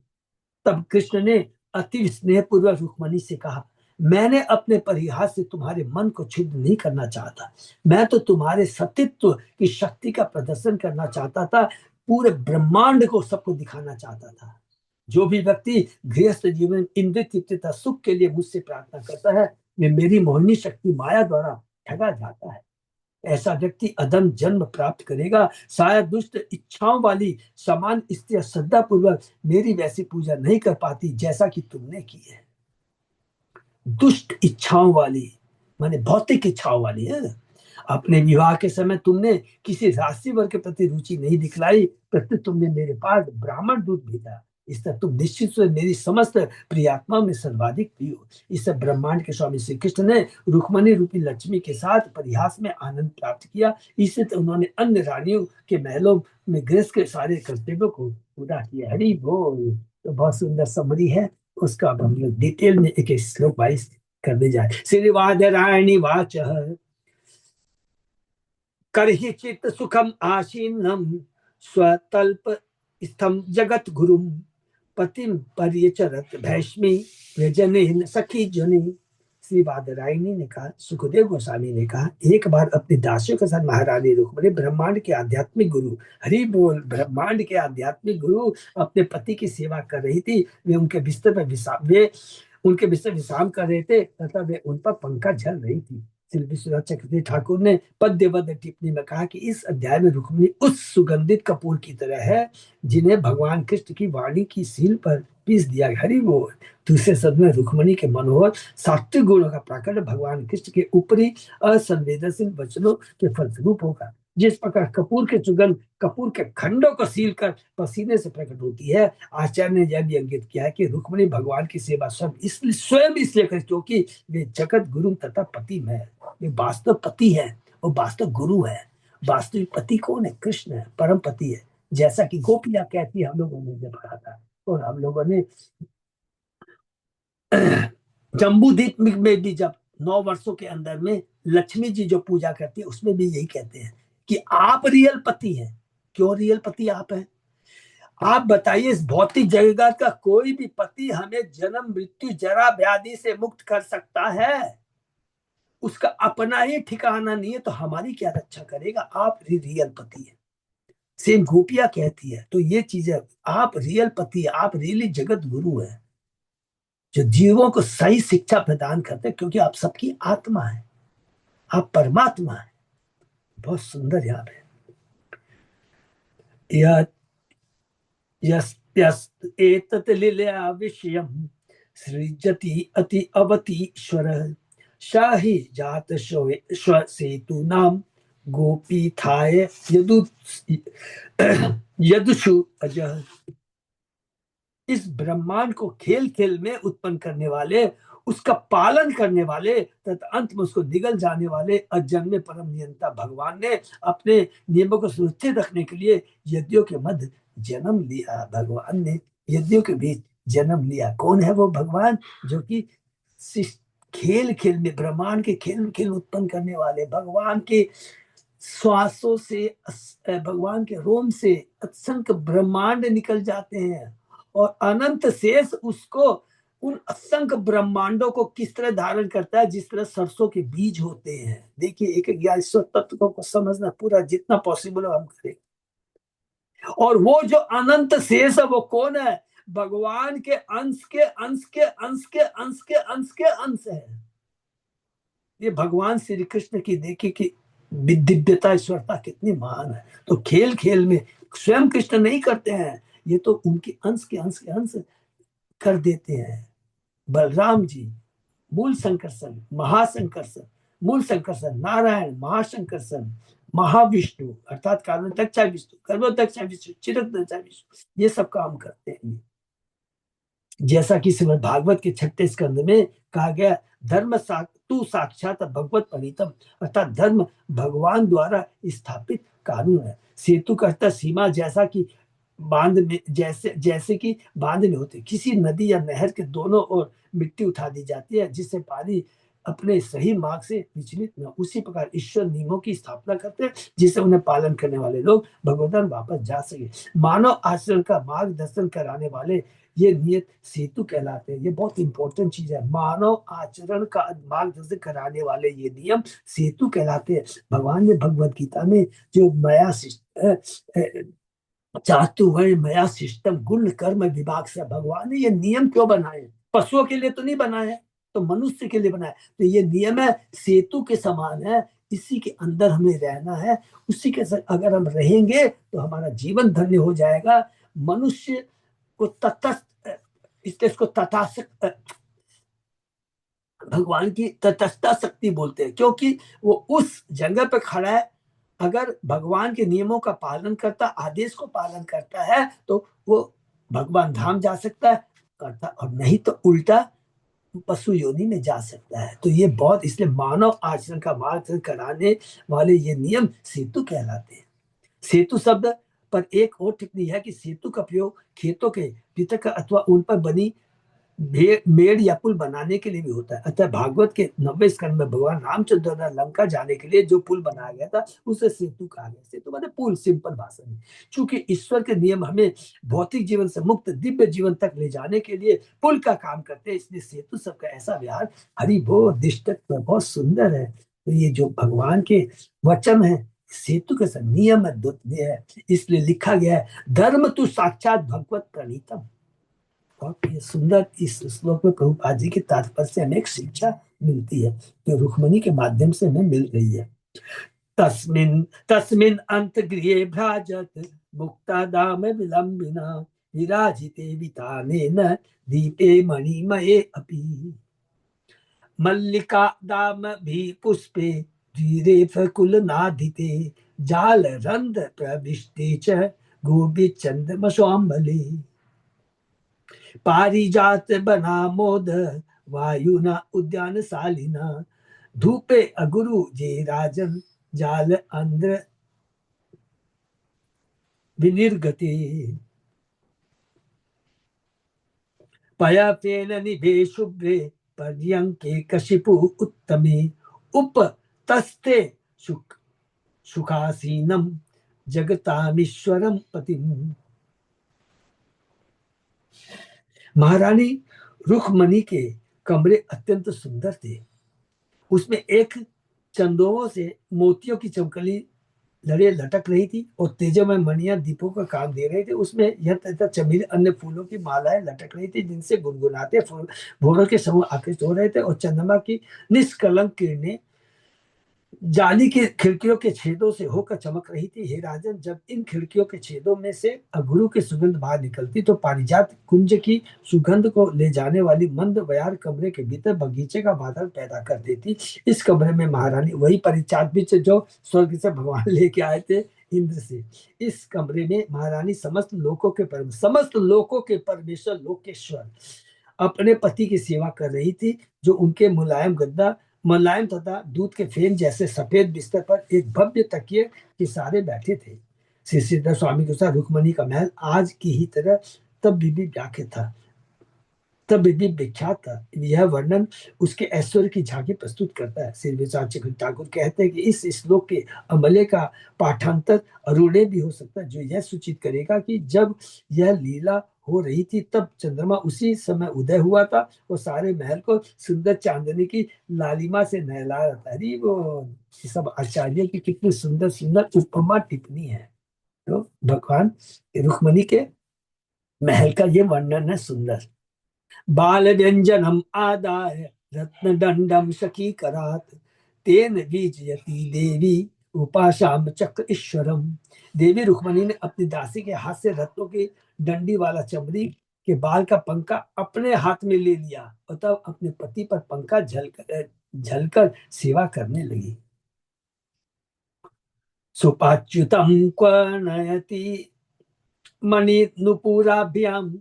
तब कृष्ण ने अति स्नेह पूर्वक रुक्मणी से कहा, मैंने अपने परिहास से तुम्हारे मन को छिद्र नहीं करना चाहता। मैं तो तुम्हारे सतीत्व की शक्ति का प्रदर्शन करना चाहता था। पूरे ब्रह्मांड को सबको दिखाना चाहता था। जो भी व्यक्ति गृहस्थ जीवन इंद्रिय तृप्ति सुख के लिए मुझसे प्रार्थना करता है वे मेरी मोहिनी शक्ति माया द्वारा ठगा जाता है। ऐसा व्यक्ति अदम जन्म प्राप्त करेगा। शायद दुष्ट इच्छाओं वाली समान स्त्रियां श्रद्धा पूर्वक मेरी वैसी पूजा नहीं कर पाती जैसा कि तुमने की है। दुष्ट इच्छाओं वाली माने भौतिक इच्छाओं वाली है। अपने विवाह के समय तुमने किसी राशि वर्ग के प्रति रुचि नहीं दिखलाई, प्रत्युत तुमने मेरे पास ब्राह्मण दूत भेजा। इस तरह तुम निश्चित से मेरी समस्त प्रियात्मा में सर्वाधिक प्रिय हो। इस ब्रह्मांड के स्वामी श्री कृष्ण ने रुक्मणी रूपी लक्ष्मी के साथ परिहास में आनंद प्राप्त किया। इससे तो उन्होंने अन्य रानियों के महलों में गृहस्थ के सारे कर्तव्यों को पूरा किया। हरि बोल। तो बहुत सुंदर समरी है उसका। अब हम लोग डिटेल में एक श्लोक वाइज करने जाए। श्रीवादरायणी वाच करहि चित सुखम आसीनम स्वतल्प स्थम जगत गुरुम पतिम पर्यचरत भैष्मी व्यजन सखी जनी। श्री वादरायणी ने कहा, सुखदेव गोस्वामी ने कहा, एक बार अपनी दासियों के साथ महारानी रुक्मणी ब्रह्मांड के आध्यात्मिक गुरु, हरि बोल, ब्रह्मांड के आध्यात्मिक गुरु अपने पति की सेवा कर रही थी। वे उनके बिस्तर विश्राम कर रहे थे तथा वे उन पर पंखा झल रही थी। श्री विश्वनाथ चक्रवर्ती ठाकुर ने पद्यबद्ध टिप्पणी में कहा कि इस अध्याय में रुक्मिणी उस सुगंधित कपूर की तरह है जिन्हें भगवान कृष्ण की वाणी की सील पर पीस दिया। हरि बोल। दूसरे शब्द में रुक्मिणी के मनोहर सात्विक गुणों का प्रकट भगवान कृष्ण के ऊपरी असंवेदनशील वचनों के फलस्वरूप होगा। जिस प्रकार कपूर के सुगंध कपूर के खंडों को सील कर पसीने से प्रकट होती है, आचार्य ने यह भी अंकित किया है कि रुक्मिणी भगवान की सेवा स्वयं इसलिए कर क्योंकि वे जगत गुरु तथा पति में है। वे वास्तव पति है और वास्तव गुरु है। वास्तविक पति कौन है? कृष्ण है, परम पति है। जैसा कि गोपियां कहती है, हम लोगों ने जब पढ़ा था और हम लोगों ने जम्बूद्वीप में भी जब 9 वर्षों के अंदर में लक्ष्मी जी जो पूजा करती है उसमें भी यही कहते हैं कि आप रियल पति हैं। क्यों रियल पति आप हैं? आप बताइए, इस भौतिक जगत का कोई भी पति हमें जन्म मृत्यु जरा व्याधि से मुक्त कर सकता है? उसका अपना ही ठिकाना नहीं है तो हमारी क्या रक्षा करेगा? आप रियल पति है। सेम गोपिया कहती है। तो ये चीज है, आप रियल पति है, आप रियली जगत गुरु है जो जीवों को सही शिक्षा प्रदान करते हैं, क्योंकि आप सबकी आत्मा है, आप परमात्मा है। बहुत सुंदर यहाँ पे एतत् लीलया विषयं सृजति अति अवतीश्वर शाही जात श्वसेतूनां गोपीथाय यदुषु अजह। इस ब्रह्मांड को खेल खेल में उत्पन्न करने वाले, उसका पालन करने वाले तथा अंत में उसको निगल जाने वाले अजन्मे परम नियंता भगवान ने अपने नियमों को सुरक्षित रखने के लिए यज्ञों के मध्य जन्म लिया। भगवान ने यज्ञों के बीच जन्म लिया। कौन है वो भगवान? जो कि खेल खेल में, ब्रह्मांड के खेल खेल उत्पन्न करने वाले, भगवान के श्वासों से, भगवान के रोम से असंख्य ब्रह्मांड निकल जाते हैं और अनंत शेष उसको, उन असंख्य ब्रह्मांडों को किस तरह धारण करता है, जिस तरह सरसों के बीज होते हैं। देखिए, एक एक ईश्वर तत्व को समझना पूरा जितना पॉसिबल हो हम करें। और वो जो अनंत शेष है वो कौन है? भगवान के अंश के अंश के अंश के अंश के अंश के अंश है। ये भगवान श्री कृष्ण की देखिए कि दिव्यता ईश्वरता कितनी महान है। तो खेल खेल में स्वयं कृष्ण नहीं करते हैं, ये तो उनके अंश के अंश के अंश कर देते हैं। बलराम जी मूल संकर्षण, महासंकर्षण, मूल संकर्षण, नारायण महासंकर्षण, महाविष्णु अर्थात कारणोदक्षा विष्णु, कर्मोदक्षा विष्णु, चिरदक्षा विष्णु, ये सब काम करते हैं। जैसा कि श्रीमद् भागवत के 6 स्कंद में कहा गया, धर्म तू साक्षात भगवत प्रणीतम, अर्थात धर्म भगवान द्वारा स्थापित कानून है। सेतु कहता सीमा, जैसा कि बांध में जैसे कि बांध में होते किसी नदी या नहर के दोनों ओर मिट्टी उठा दी जाती है जिससे पानी अपने सही मार्ग से विचलित न, उसी प्रकार ईश्वर नियमों की स्थापना करते हैं जिससे उन्हें पालन करने वाले लोग भगवतान वापस जा सके। मानव आचरण का मार्गदर्शन कराने वाले ये नियत सेतु कहलाते हैं। ये बहुत इंपॉर्टेंट चीज है। मानव आचरण का मार्गदर्शन कराने वाले ये नियम सेतु कहलाते हैं। भगवान ने भगवत गीता में जो मया चातुर्वर्ण मया सिस्टम गुण कर्म विभाग से भगवान ने ये नियम क्यों बनाए? पशुओं के लिए तो नहीं बनाए, तो मनुष्य के लिए बनाए। तो ये नियम है सेतु के समान है, इसी के अंदर हमें रहना है। उसी के साथ अगर हम रहेंगे तो हमारा जीवन धन्य हो जाएगा। मनुष्य को तटस्थ, इसलिए इसको तथास्थ, भगवान की तटस्थता शक्ति बोलते हैं, क्योंकि वो उस जगह पे खड़ा है। अगर भगवान के नियमों का पालन करता, आदेश को पालन करता है, तो वो भगवान धाम जा सकता है करता, और नहीं तो उल्टा पशु योनि में जा सकता है। तो ये बहुत, इसलिए मानव आचरण का मार्गदर्शन कराने वाले ये नियम सेतु कहलाते हैं। सेतु शब्द पर एक और टिप्पणी है कि सेतु का प्रयोग खेतों के पितक अथवा उन पर बनी मेड़ या पुल बनाने के लिए भी होता है। अतः भागवत के 90 स्कंद में भगवान रामचंद्र द्वारा लंका जाने के लिए जो पुल बनाया गया था उसे सेतु कहा गया। सेतु माने पुल, सिंपल भाषा में। चूंकि ईश्वर के नियम हमें भौतिक जीवन से मुक्त दिव्य जीवन तक ले जाने के लिए पुल का काम करते हैं, इसलिए सेतु सबका ऐसा व्यवहार हरि बोल दिष्टत्व बहुत सुंदर है। तो ये जो भगवान के वचन है सेतु के नियम है, इसलिए लिखा गया है धर्म तू साक्षात भगवत प्रणीतम। बहुत ये सुंदर इस श्लोक में प्रभुपाद जी के तात्पर्य से हमें एक शिक्षा मिलती है जो रुक्मणी के माध्यम से हमें मिल रही है। तस्मिन् तस्मिन् अंतगृहे भ्राजत मुक्ता दाम विलंबिना विराजिते वितानेन दीपे मणिमये अपि मल्लिका दाम भी पुष्पे धीरे फकुलनाधिते जाल रंध प्रविष्टे च गोपी चंद्रमसोम्बले पारिजात बना मोद वायुना उद्यान शालिना धूपे अगुरु जे राजन जाल अंध्र विनिर्गते पयापेन निभे शुभ्रे पर्यंके कशिपु उत्तमे उपतस्ते सुखासीनम जगतामीश्वरम पतिम। महारानी रुक्मणी के कमरे अत्यंत सुंदर थे। उसमें एक चंदों से मोतियों की चमकली लड़े लटक रही थी और तेजोमय मणियां दीपों का काम दे रहे थे। उसमें यह तथा चमेली अन्य फूलों की मालाएं लटक रही थी जिनसे गुनगुनाते भोरों के समूह आकृष्ट हो रहे थे और चंद्रमा की निष्कलंक किरणें जाली के खिड़कियों के छेदों से होकर चमक रही थी। हे राजन, जब इन खिड़कियों के छेदों में से अगुरु की सुगंध बाहर निकलती तो पारिजात कुंज की सुगंध को ले जाने वाली मंद बयार कमरे के भीतर बगीचे का बादल पैदा कर देती। इस कमरे में महारानी वही परिचात बीच जो स्वर्ग से भगवान लेके आए थे इंद्र से। इस कमरे में महारानी समस्त लोकों के परमेश्वर लोकेश्वर अपने पति की सेवा कर रही थी, जो उनके मुलायम तथा दूध के फेन जैसे सफेद बिस्तर पर एक भव्य तकिए के सहारे बैठे थे। श्री श्रीधर स्वामी के साथ रुक्मणी का महल आज की ही तरह तब भी व्याख्या था, तब भी विख्यात था। यह वर्णन उसके ऐश्वर्य की झांकी प्रस्तुत करता है। श्री विचार चक्र ठाकुर कहते हैं कि इस श्लोक के अमले का पाठांतर अरुणे भी हो सकता है, जो यह सूचित करेगा कि जब यह लीला हो रही थी तब चंद्रमा उसी समय उदय हुआ था और सारे महल को सुंदर चांदनी की लालिमा से नहला रहा था। अरे वो सब आचार्य की कितनी सुंदर सुंदर उपमा टिप्पणी है। तो भगवान रुक्मणी के महल का ये वर्णन है सुंदर। बाल व्यंजनम आदाय रत्न दंडम सखी करात तेन बीजयती देवी उपाशाम चक्र ईश्वरम। देवी रुक्मणी ने अपनी दासी के हाथ से रत्नों की डंडी वाला चमड़ी के बाल का पंखा अपने हाथ में ले लिया और तब अपने पति पर पंखा झलकर सेवा करने लगी। सुपाच्युतम क्व नयति मणि नुपुराभ्याम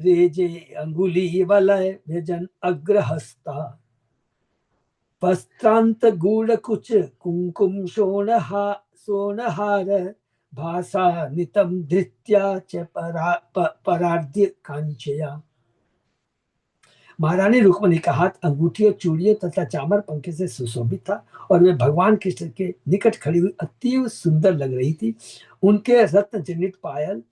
रेजे अंगुली वलय व्यजन अग्रहस्ता वस्त्रांत गूढ़ कुच कुंकुम सोनहार भाषा नितम धृत्या च परार्ध्य कांचया। महारानी रुक्मणी का हाथ अंगूठियों चूड़ियों तथा चामर पंखे से सुशोभित था और वे भगवान कृष्ण के निकट खड़ी हुई अति सुंदर लग रही थी। उनके रत्न जनित पायल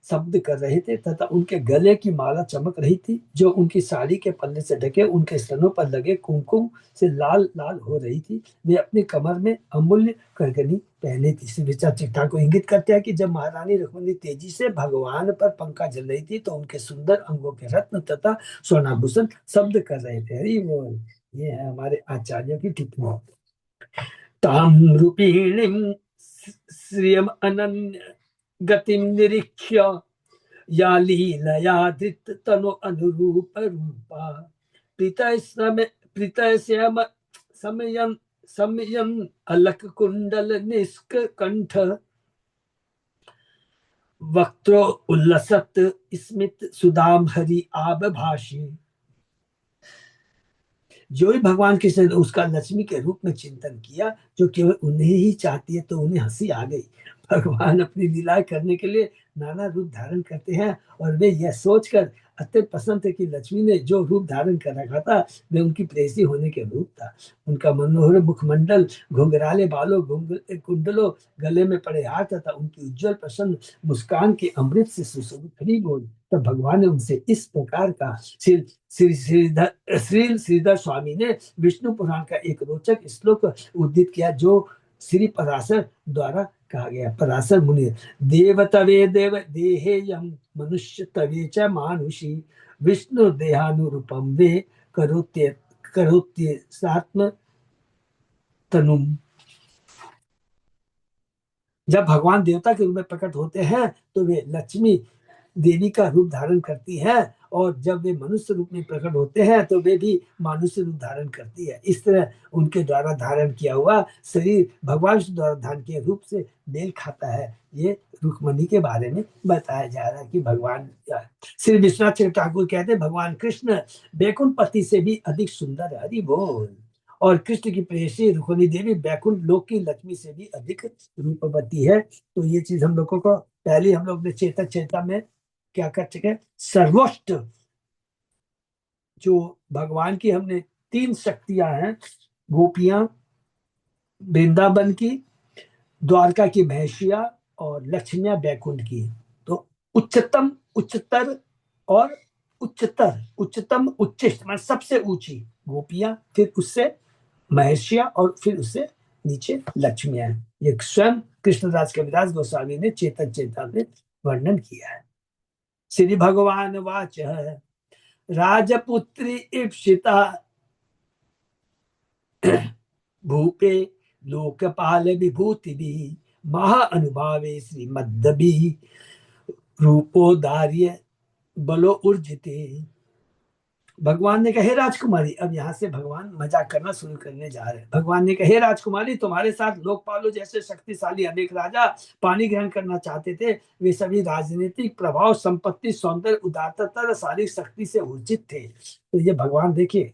शब्द कर रहे थे तथा उनके गले की माला चमक रही थी जो उनकी साड़ी के पल्ले से ढके उनके स्तनों पर लगे कुमकुम से लाल लाल हो रही थी। वे अपनी कमर में अमूल्य करगनी पहने थी। श्री विचार चिट्ठा को इंगित करते हैं कि जब महारानी रुक्मणी तेजी से भगवान पर पंखा जल रही थी तो उनके सुंदर अंगों के रत्न तथा स्वर्णाभूषण शब्द कर रहे थे। हरि बोल। ये है हमारे आचार्य की टिप्पणी। ताम रूपिणीम श्रियम अनन्य गतिम निरीक्ष्य या लीलया धृत तनु अनुरूप रूपा प्रीतय समयन समयन अलक कुंडल निष्क कंठ वक्त्रो उल्लसत स्मित सुदाम हरि आब भाषी। जो ही भगवान कृष्ण ने उसका लक्ष्मी के रूप में चिंतन किया जो केवल उन्हें ही चाहती है तो उन्हें हंसी आ गई। भगवान अपनी लीला करने के लिए नाना रूप धारण करते हैं और वे यह सोचकर अत्यंत पसंद थे कि लक्ष्मी ने जो रूप धारण कर रखा था वे उनकी प्रेसी होने के रूप था। उनका मनोहर मुखमंडल, घुंघराले बालों, कुंडलों, गले में पड़े हाथ तथा उनकी उज्जवल प्रसन्न मुस्कान के अमृत से सुशोभित खड़ी बोल। तब भगवान ने उनसे इस प्रकार का श्रीधर स्वामी ने विष्णु पुराण का एक रोचक श्लोक उद्धृत किया जो श्री पराशर द्वारा कहा गया। पराशर मुनि देवतवे देव देहेयम मनुष्य तवे च मानुषी विष्णु देहानुरूपम वे करोत्य करोत्य सात्म तनुम। जब भगवान देवता के रूप में प्रकट होते हैं तो वे लक्ष्मी देवी का रूप धारण करती है और जब वे मनुष्य रूप में प्रकट होते हैं तो वे भी मानुष्य रूप धारण करती है। इस तरह उनके द्वारा धारण किया हुआ शरीर भगवान द्वारा धारण किए रूप से मेल खाता है। ये रुक्मणी के बारे में बताया जा रहा है कि भगवान श्री विश्वनाथ ठाकुर कहते हैं भगवान कृष्ण बैकुंठ पति से भी अधिक सुंदर है। हरि बोल। और कृष्ण की प्रेयसी रुक्मणी देवी बैकुंठ लोक की लक्ष्मी से भी अधिक रूपवती है। तो ये चीज हम लोगों को पहले हम लोग ने चेता चेता में क्या कर चुके, सर्वोच्च जो भगवान की हमने तीन शक्तियां हैं, गोपियां वृंदावन की, द्वारका की भैंसिया और लक्ष्मियां बैकुंठ की। तो उच्चतम उच्चतर और उच्चतर, उच्चतम उच्चिष्ट मतलब सबसे ऊंची गोपियां, फिर उससे महर्षिया और फिर उससे नीचे लक्ष्मियां। ये स्वयं कृष्णदास कविदास गोस्वामी ने चेतन चेता में वर्णन किया है। श्री भगवान वाच राजपुत्री इप्सिता भूपे लोकपाल विभूति महा अनुभावे श्रीमद्दबी रूपोदार्य बलो ऊर्जिते। भगवान ने कहे राजकुमारी, अब यहाँ से भगवान मजाक करना शुरू करने जा रहे हैं। भगवान ने कहे राजकुमारी तुम्हारे साथ लोकपालों जैसे शक्तिशाली अनेक राजा पानी ग्रहण करना चाहते थे। वे सभी राजनीतिक प्रभाव, संपत्ति, सौंदर्य, उदारता, शारीरिक शक्ति से ऊर्जित थे। तो ये भगवान देखिए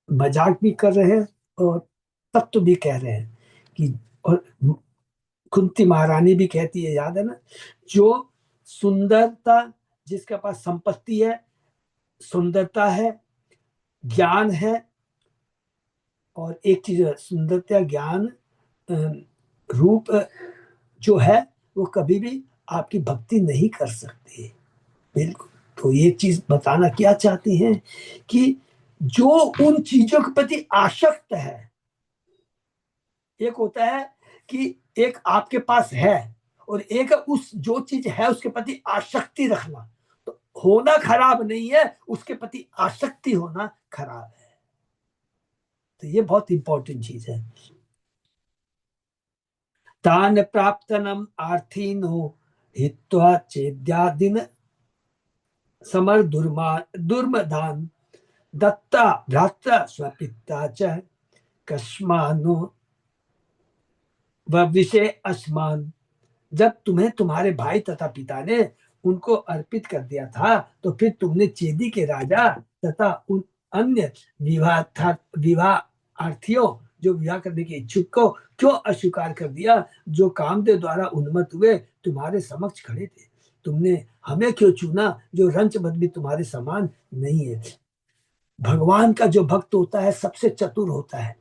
मजाक भी कर रहे हैं और तत्व भी कह रहे हैं कि, और कुंती महारानी भी कहती है, याद है ना, जो सुंदरता जिसके पास संपत्ति है, सुंदरता है, ज्ञान है, और एक चीज सुंदरता, ज्ञान, रूप जो है वो कभी भी आपकी भक्ति नहीं कर सकते। बिल्कुल। तो ये चीज बताना क्या चाहती हैं कि जो उन चीजों के प्रति आसक्त है, एक होता है कि एक आपके पास है और एक उस जो चीज है उसके प्रति आसक्ति रखना। तो होना खराब नहीं है, उसके प्रति आसक्ति होना खराब है। तो ये बहुत इंपॉर्टेंट चीज है। तान प्राप्तनम आर्थिनो हित्वा चेद्यादिन समर दुर्मदान दत्ता भ्राता स्वपिता च कस्मानो विषय अस्मान। जब तुम्हें तुम्हारे भाई तथा पिता ने उनको अर्पित कर दिया था तो फिर तुमने चेदी के राजा तथा उन अन्य विवाहार्थियों जो विवाह करने के इच्छुक को क्यों अस्वीकार कर दिया, जो कामदेव द्वारा उन्मत्त हुए तुम्हारे समक्ष खड़े थे। तुमने हमें क्यों चुना जो रंच भी तुम्हारे समान नहीं है। भगवान का जो भक्त होता है सबसे चतुर होता है,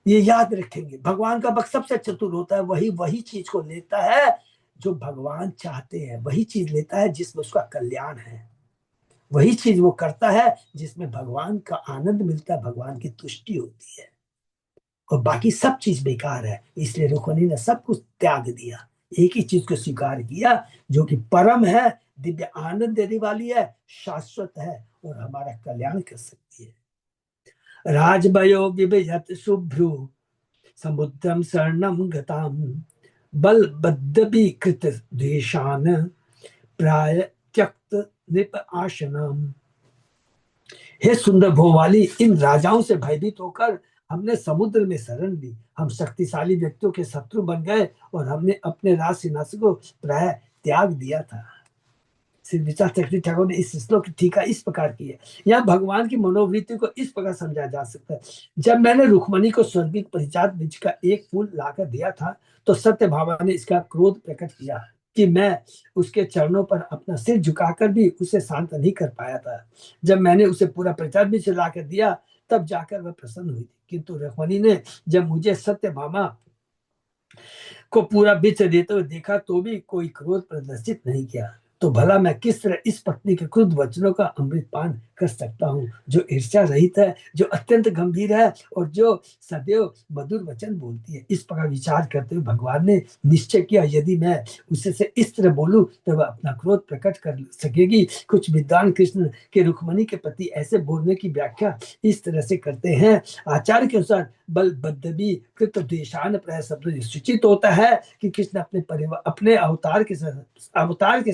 ये याद रखेंगे। भगवान का भक्त सबसे चतुर होता है, वही वही चीज को लेता है जो भगवान चाहते हैं, वही चीज लेता है जिसमें उसका कल्याण है, वही चीज वो करता है जिसमें भगवान का आनंद मिलता है, भगवान की तुष्टि होती है। और बाकी सब चीज बेकार है, इसलिए रुक्मिणी ने सब कुछ त्याग दिया, एक ही चीज को स्वीकार किया जो कि परम है, दिव्य आनंद देने वाली है, शाश्वत है और हमारा कल्याण कर सकती है। राजभयो विभजत शुभ्रु समुद्रम शरणम गताम बलबद्दपि कृत द्वेषान प्राय त्यक्त नृप आशनम। हे सुंदर भोवाली, इन राजाओं से भयभीत होकर हमने समुद्र में शरण ली, हम शक्तिशाली व्यक्तियों के शत्रु बन गए और हमने अपने राज सिंहासन को प्राय त्याग दिया था। श्री विचार चक्रवर्ती ठाकुर ने इस श्लोक की टीका इस प्रकार की है। यहाँ भगवान की मनोवृत्ति को इस प्रकार समझा जा सकता है। जब मैंने रुक्मणी को स्वर्गीय परिजात बीज का एक फूल लाकर दिया था तो सत्य भामा ने इसका क्रोध प्रकट किया कि मैं उसके चरणों पर अपना सिर झुकाकर भी उसे शांत नहीं कर पाया था। जब मैंने उसे पूरा परिजात बीज लाकर दिया तब जाकर वह प्रसन्न हुई थी, किंतु रुक्मणी ने जब मुझे सत्य भामा को पूरा बीज देते हुए देखा तो भी कोई क्रोध प्रदर्शित नहीं किया। तो भला मैं किस तरह इस पत्नी के क्रुद्ध वचनों का अमृत पान कर सकता हूँ, जो ईर्ष्या रहित है, जो अत्यंत गंभीर है और जो सदैव मधुर वचन बोलती है। इस प्रकार विचार करते हुए भगवान ने निश्चय किया, यदि मैं उसे से इस तरह बोलूं तो वह अपना क्रोध प्रकट कर सकेगी। कुछ विद्वान कृष्ण के रुक्मणी के प्रति ऐसे बोलने की व्याख्या इस तरह से करते हैं। आचार्य के अनुसार बल बद्दबी कृत द्वेषान प्राय शब्द सूचित होता है कि कृष्ण अपने परिवार अपने अवतार के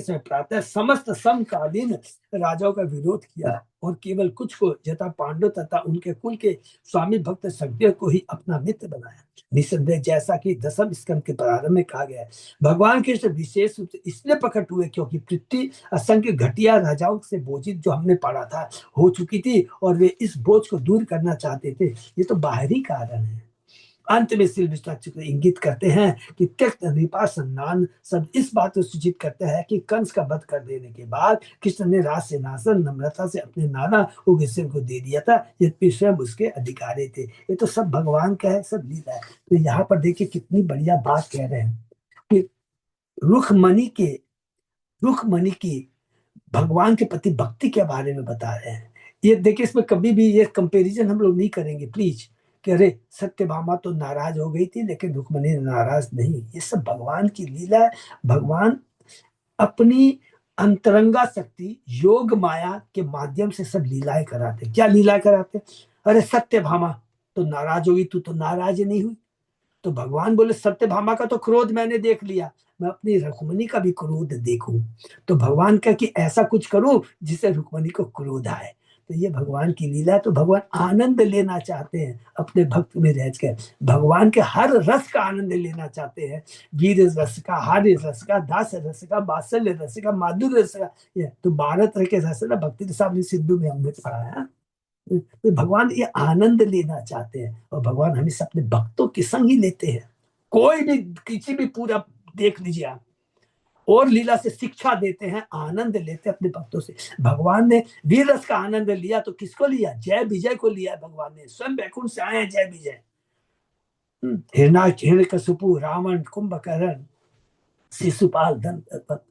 समय प्रातः समस्त समकालीन राजाओं का विरोध किया और केवल कुछ को जथा पांडव तथा उनके कुल के स्वामी भक्त संज्ञ को ही अपना मित्र बनाया। निसंदेह जैसा कि दसम स्कंद के प्रारंभ में कहा गया है, भगवान कृष्ण विशेष रूप से इसलिए प्रकट हुए क्योंकि पृथ्वी असंख्य घटिया राजाओं से बोझित जो हमने पढ़ा था हो चुकी थी और वे इस बोझ को दूर करना चाहते थे। ये तो बाहरी कारण है। अंत में श्री विष्णु इंगित करते हैं कि त्यक्त नृपासन्नान सब इस बात को सूचित करता है कि कंस का वध कर देने के बाद कृष्ण ने राज सिंहासन नम्रता से अपने नाना उग्रसेन को दे दिया था, यद्यपि स्वयं उसके अधिकारी थे। ये तो सब भगवान का है, सब लीला है। तो यहाँ पर देखिए कितनी बढ़िया बात कह रहे हैं कि रुखमणि की भगवान के प्रति भक्ति के बारे में बता रहे हैं। ये देखिए, इसमें कभी भी ये कंपैरिजन हम लोग नहीं करेंगे प्लीज कि अरे सत्यभामा तो नाराज हो गई थी लेकिन रुक्मिणी नाराज नहीं। ये सब भगवान की लीला है। भगवान अपनी अंतरंगा शक्ति योग माया के माध्यम से सब लीलाएं कराते। क्या लीलाएं कराते? अरे सत्यभामा तो नाराज होगी, तू तो नाराज नहीं हुई। तो भगवान बोले सत्यभामा का तो क्रोध मैंने देख लिया, मैं अपनी रुक्मिणी का भी क्रोध देखूं। तो भगवान का कि ऐसा कुछ करूं जिससे रुक्मिणी को क्रोध आए। तो ये भगवान की लीला है। तो भगवान आनंद लेना चाहते हैं अपने भक्त में रहकर, भगवान के हर रस का आनंद लेना चाहते हैं। वीर रस का, हार्य रस का, दास रस का, वात्सल्य रस का, माधुर्य रस का। ये तो 12 तरह के रस ना, भक्ति साहब ने सिद्धू में अमृत पढ़ाया। तो भगवान ये आनंद लेना चाहते हैं और भगवान हमेशा अपने भक्तों के संग ही लेते हैं। कोई भी किसी भी पूरा देख लीजिए आप, और लीला से शिक्षा देते हैं, आनंद लेते हैं अपने भक्तों से। भगवान ने वीर रस का आनंद लिया तो किसको लिया? जय विजय को लिया है। भगवान ने स्वयं बैकुंठ से आए हैं जय विजय। हिरण्यकशिपु, रावण, कुंभकर्ण, शिशुपाल, दंत,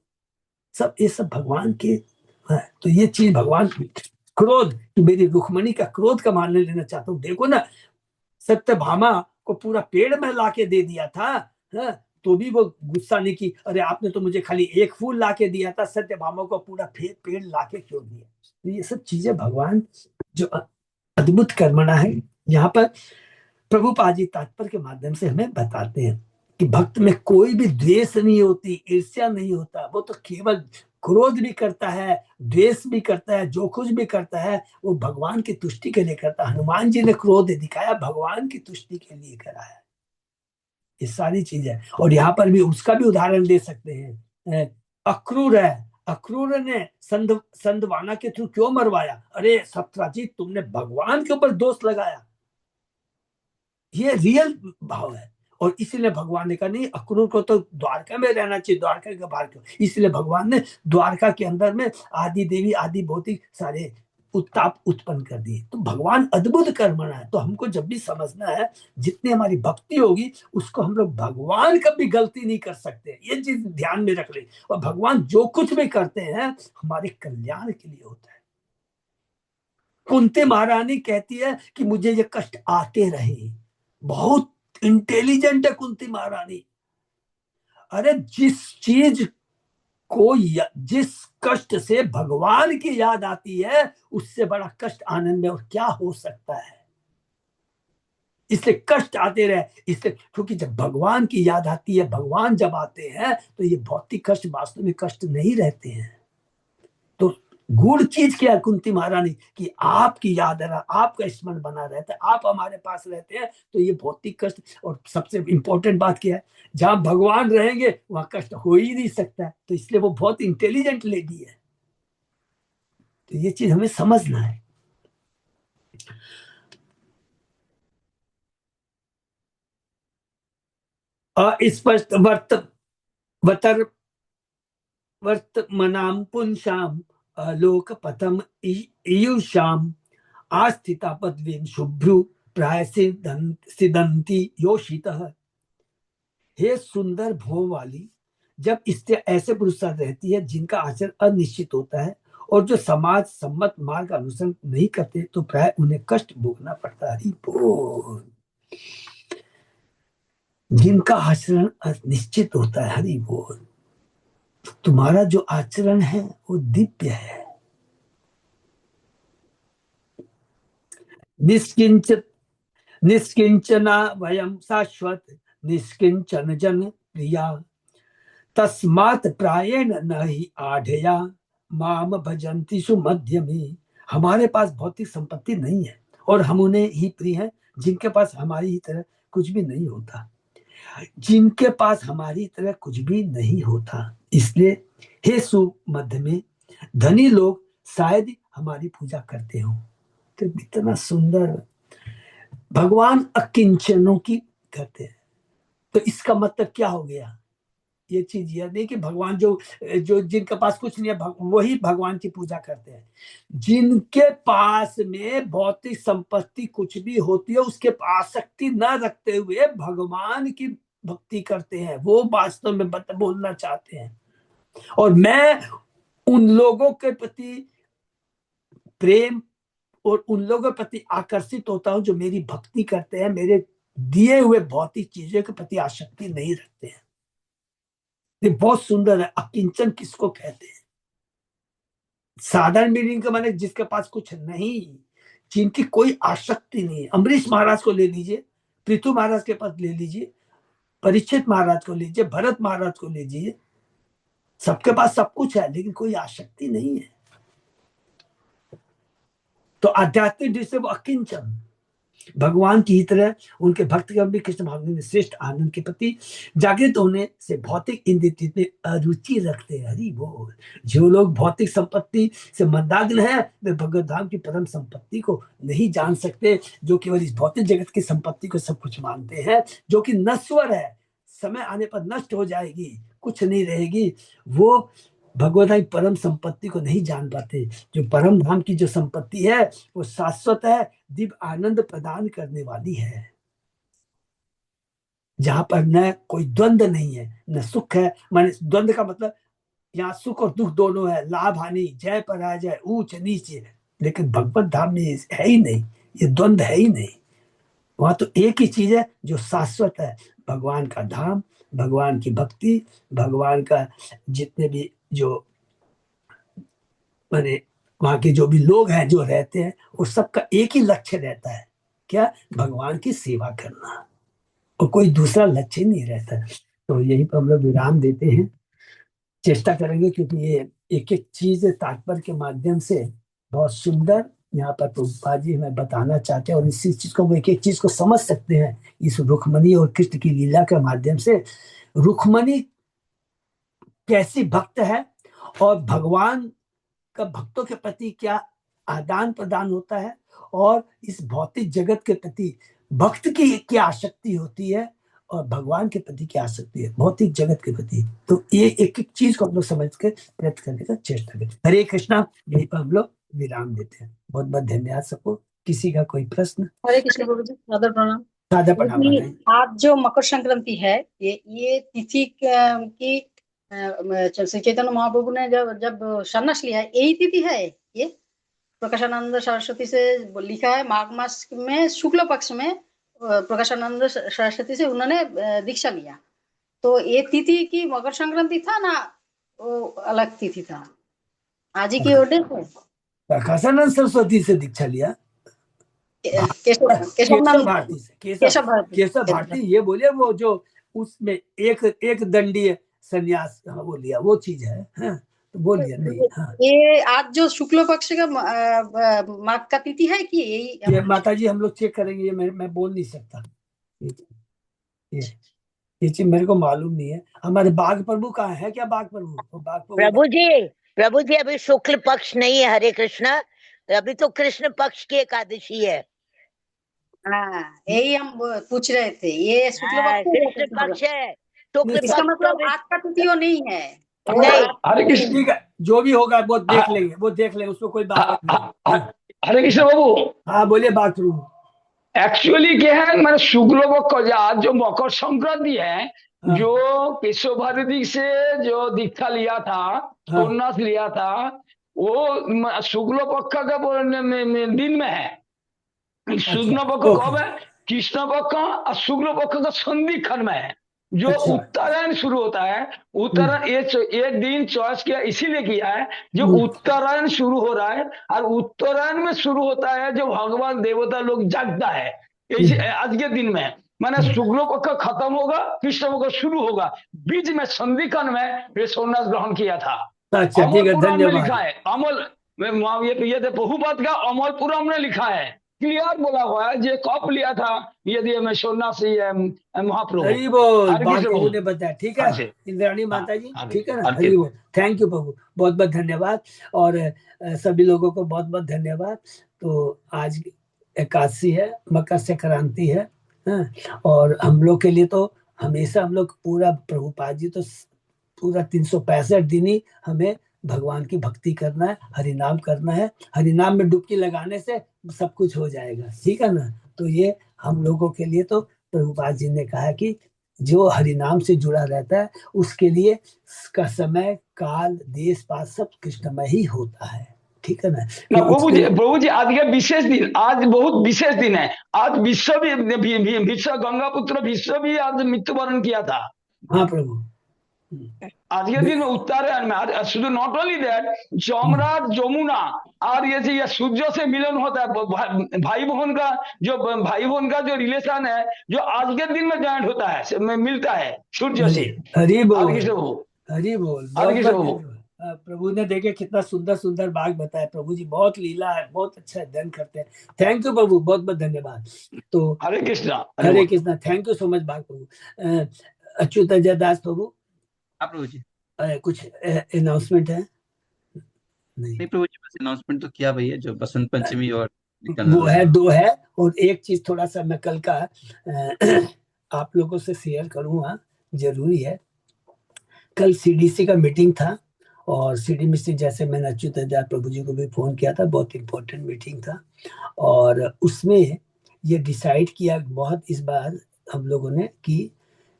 सब ये सब भगवान के है। तो ये चीज भगवान क्रोध, मेरी रुक्मणी का क्रोध का मान लेना चाहता हूँ। देखो ना, सत्यभामा को पूरा पेड़ में लाके दे दिया था, है? तो भी वो गुस्सा नहीं की, अरे आपने तो मुझे खाली एक फूल लाके दिया था, सत्यभामा को पूरा पेड़ लाके क्यों दिया? तो ये सब चीजें भगवान जो अद्भुत कर्मणा है। यहाँ पर प्रभुपाद जी तात्पर्य के माध्यम से हमें बताते हैं कि भक्त में कोई भी द्वेष नहीं होती, ईर्ष्या नहीं होता, वो तो केवल क्रोध भी करता है, द्वेष भी करता है, जो कुछ भी करता है वो भगवान की तुष्टि के लिए करता है। हनुमान जी ने क्रोध दिखाया, भगवान की तुष्टि के लिए कराया। ये सारी चीजें, और यहाँ पर भी उसका भी उदाहरण दे सकते हैं। अक्रूर है, अक्रूर ने संदवाना के थ्रू क्यों मरवाया? अरे सत्राजीत, तुमने भगवान के ऊपर दोष लगाया। ये रियल भाव है, और इसीलिए भगवान ने कहा नहीं, अक्रूर को तो द्वारका में रहना चाहिए, द्वारका के बाहर क्यों? इसलिए भगवान ने द्वारका के अंदर में आदि देवी आदि भौतिक सारे उत्ताप उत्पन्न कर दिए। तो भगवान अद्भुत कर्मणा है। तो हमको जब भी समझना है, जितनी हमारी भक्ति होगी उसको हम लोग, भगवान कभी गलती नहीं कर सकते, ये चीज ध्यान में रख ले। और भगवान जो कुछ भी करते हैं हमारे कल्याण के लिए होता है। कुंती महारानी कहती है कि मुझे ये कष्ट आते रहे। बहुत इंटेलिजेंट है कुंती महारानी। अरे जिस चीज को जिस कष्ट से भगवान की याद आती है, उससे बड़ा कष्ट आनंद में और क्या हो सकता है? इसलिए कष्ट आते रहे, इसलिए, क्योंकि जब भगवान की याद आती है, भगवान जब आते हैं, तो ये भौतिक कष्ट वास्तव में कष्ट नहीं रहते हैं। तो गुड़ चीज क्या है कुंती महारानी, कि आपकी याद है, आपका स्मरण बना रहता है, आप हमारे पास रहते हैं, तो ये भौतिक कष्ट। और सबसे इंपॉर्टेंट बात क्या है, जहां भगवान रहेंगे वहां कष्ट हो ही नहीं सकता है। तो इसलिए वो बहुत इंटेलिजेंट लेडी है। तो ये चीज हमें समझना है। अस्पष्ट वतर वर्तमनाम पुंसाम लोक पथम ईयुषाम आस्थिता पदवीं शुभ्रु प्राय सिदंती योषितः। हे सुंदर भों वाली, जब स्त्री ऐसे पुरुष साथ रहती है जिनका आचरण अनिश्चित होता है और जो समाज सम्मत मार्ग का अनुसरण नहीं करते, तो प्राय उन्हें कष्ट भोगना पड़ता है। बोल, जिनका आचरण अनिश्चित होता है, हरि बोल, तुम्हारा जो आचरण है वो दिव्य है। निष्किंच निष्किंचना वयम शाश्वत निष्किंचन जन प्रिया तस्मात् प्रायेण न ही आढ़या माम भजंती सुमध्य में। हमारे पास भौतिक संपत्ति नहीं है और हम उन्हें ही प्रिय हैं जिनके पास हमारी ही तरह कुछ भी नहीं होता, जिनके पास हमारी तरह कुछ भी नहीं होता। इसलिए हे सुमध्य में, धनी लोग शायद हमारी पूजा करते हो। तो इतना सुंदर भगवान अकिंचनों की करते हैं। तो इसका मतलब क्या हो गया? ये चीज याद है कि भगवान जो जो जिनके पास कुछ नहीं है, वही भगवान की पूजा करते हैं। जिनके पास में भौतिक संपत्ति कुछ भी होती है, उसके आसक्ति न रखते हुए भगवान की भक्ति करते हैं, वो वास्तव में बोलना चाहते हैं। और मैं उन लोगों के प्रति प्रेम और उन लोगों के प्रति आकर्षित होता हूं जो मेरी भक्ति करते हैं, मेरे दिए हुए भौतिक चीजों के प्रति आसक्ति नहीं रखते हैं। ये बहुत सुंदर है। अकिंचन किसको कहते हैं? साधारण मीनिंग का माने जिसके पास कुछ नहीं, जिनकी कोई आसक्ति नहीं। अम्बरीश महाराज को ले लीजिए, पृथु महाराज के पास ले लीजिए, परीक्षित महाराज को लीजिए, भरत महाराज को लीजिए, सबके पास सब कुछ है लेकिन कोई आसक्ति नहीं है। तो आध्यात्मिक दृष्टि से वो अकिंचन, भगवान की तरह उनके भक्त भी कृष्ण भावना में श्रेष्ठ आनंद के प्रति जागृत होने से भौतिक इंद्रिय में अरुचि रखते हैं। हरि बोल। जो लोग भौतिक संपत्ति से मंदाग्न है, वे भगवत धाम की परम संपत्ति को नहीं जान सकते, जो केवल इस भौतिक जगत की संपत्ति को सब कुछ मानते हैं, जो कि नश्वर है, समय आने पर नष्ट हो जाएगी, कुछ नहीं रहेगी। वो भगवत धाम परम संपत्ति को नहीं जान पाते। जो परम धाम की जो संपत्ति है वो शाश्वत है, दिव्य आनंद प्रदान करने वाली है, जहां पर न कोई द्वंद्व नहीं है, न सुख है। माने द्वंद्व का मतलब यहाँ सुख और दुख दोनों है, लाभ हानि, जय पराजय, ऊंच नीच। लेकिन भगवत धाम में है ही नहीं, ये द्वंद्व है ही नहीं। वहां तो एक ही चीज है जो शाश्वत है, भगवान का धाम, भगवान की भक्ति, भगवान का जितने भी जो माने वहां के जो भी लोग हैं जो रहते हैं, वो सबका एक ही लक्ष्य रहता है, क्या? भगवान की सेवा करना, और कोई दूसरा लक्ष्य नहीं रहता। तो यही पर हम लोग विराम देते हैं। चेष्टा करेंगे, क्योंकि ये एक एक चीज तात्पर्य के माध्यम से बहुत सुंदर यहाँ पर प्रभुपाद जी हमें बताना चाहते हैं, और इसी चीज को, वो एक एक चीज को समझ सकते हैं इस रुक्मणी और कृष्ण की लीला के माध्यम से। रुक्मणी कैसी भक्त है, और भगवान का भक्तों के प्रति क्या आदान प्रदान होता है, और इस भौतिक जगत के प्रति भक्त की क्या आसक्ति होती है, और भगवान के प्रति क्या आसक्ति है भौतिक जगत के प्रति। तो ये एक एक चीज को हम लोग समझ के प्रयत्न करने का चेष्टा करें। हरे कृष्णा। यहीं पर हम लोग विराम देते हैं। बहुत बहुत धन्यवाद सबको। किसी का कोई प्रश्न? हरे कृष्ण प्रभु जी, सादर प्रणाम। सादा प्रणाम। आज जो मकर संक्रांति है, ये तिथि की श्री चैतन्य महाप्रभु ने जब सन्यास लिया है, यही तिथि है। ये प्रकाशानंद सरस्वती से लिखा है, माघ मास में शुक्ल पक्ष में प्रकाशानंद सरस्वती से उन्होंने दीक्षा लिया। तो ये तिथि की मकर संक्रांति था ना, वो अलग तिथि था? आज ही की ओडे है। प्रकाशानंद सरस्वती से दीक्षा लिया, केशव भारती से। केशव भारती ये बोले, वो जो उसमें एक दंडीय संन्यास वो लिया, वो चीज है। तो बोलिए नहीं। हाँ, ये आज जो शुक्ल पक्ष का माघ का तिथि है कि यही? ये माता जी हम लोग चेक करेंगे, ये मैं बोल नहीं सकता। ये चीज मेरे को मालूम नहीं है। हमारे बाघ प्रभु कहाँ है? क्या बाघ प्रभु? प्रभु जी अभी शुक्ल पक्ष नहीं है। हरे कृष्णा। अभी तो कृष्ण पक्ष की एकादशी है। हाँ, यही हम पूछ रहे थे। ये शुक्ल कृष्ण पक्ष है। शुक्ल इसका मतलब आज का तिथि वो नहीं है। नहीं, हरे कृष्ण। ठीक है, जो भी होगा वो देख लेंगे, उसमें कोई बात नहीं। हरे कृष्ण बाबू। हाँ बोलिए बाघ प्रभु। एक्चुअली क्या है, मैंने शुक्ल पक्ष आज जो मकर संक्रांति है, जो केशव भारती से जो दीक्षा लिया था, संन्यास लिया था, वो शुक्ल पक्ष का दिन में है। शुक्ल पक्ष कब है? कृष्ण पक्ष और शुक्ल पक्ष का संधि खंड में है। जो उत्तरायण शुरू होता है, उत्तरायण ये दिन चॉइस किया इसीलिए किया है, जो उत्तरायण शुरू हो रहा है, और उत्तरायण में शुरू होता है जो भगवान देवता लोग जागता है आज के दिन में। मैंने शुक्ल पक्ष खत्म होगा, कृष्ण पक्ष शुरू होगा, बीच में संधि खंड में ये संन्यास ग्रहण किया था। अमल पुराण में लिखा है, अमल ये बहुपात का अमल पुराण में लिखा है, क्लियर बोला हुआ है। जो कप लिया था यदि मैं सन्यासी महाप्रभु ने बताया। ठीक है इंद्राणी माता जी, ठीक है ना? हरि बोल। थैंक यू प्रभु, बहुत बहुत धन्यवाद, और सभी लोगों को बहुत बहुत धन्यवाद। तो आज एकादशी है, मकर संक्रांति है, और हम लोग के लिए तो हमेशा हम लोग पूरा प्रभुपाद जी तो पूरा 365 दिन ही हमें भगवान की भक्ति करना है, हरिनाम करना है। हरिनाम में डुबकी लगाने से सब कुछ हो जाएगा, ठीक है ना? तो ये हम लोगों के लिए तो प्रभुपाद जी ने कहा कि जो हरिनाम से जुड़ा रहता है उसके लिए का समय काल देश पास सब कृष्णमय ही होता है, ठीक है ना? प्रभु जी आज के विशेष दिन, आज बहुत विशेष दिन है। आज विश्व गंगा पुत्र विश्व भी आज मृत्युवरण किया था। हाँ प्रभु, आज के दिन उत्तरायण में आज not only that, Yamraj Jamuna और ये सूर्य से मिलन होता है, भाई बहन का जो रिलेशन है, जो आज के दिन में ज्वाइंट होता है, मिलता है सूर्य से। हरि बोल, हरि बोल। प्रभु ने देखे कितना सुंदर सुंदर बात बताया। प्रभु जी बहुत लीला है, बहुत अच्छा अध्ययन करते हैं। थैंक यू प्रभु, बहुत बहुत धन्यवाद। तो Hare Krishna, Hare Krishna. Thank you so much बाग प्रभु। अच्युत जयदास प्रभु, प्रभु जी कुछ अनाउंसमेंट है? नहीं प्रभु जी, बस अनाउंसमेंट तो किया भैया, जो बसंत पंचमी और वो है, 2 है। और एक चीज थोड़ा सा मैं कल का आप लोगों से शेयर करूंगा, जरूरी है। कल सीडीसी का मीटिंग था, और सीडी मिस्त्री जैसे मैंने अच्युत प्रभु जी को भी फोन किया था, बहुत इंपॉर्टेंट मीटिंग था, और उसमें ये डिसाइड किया बहुत इस बार हम लोगों ने कि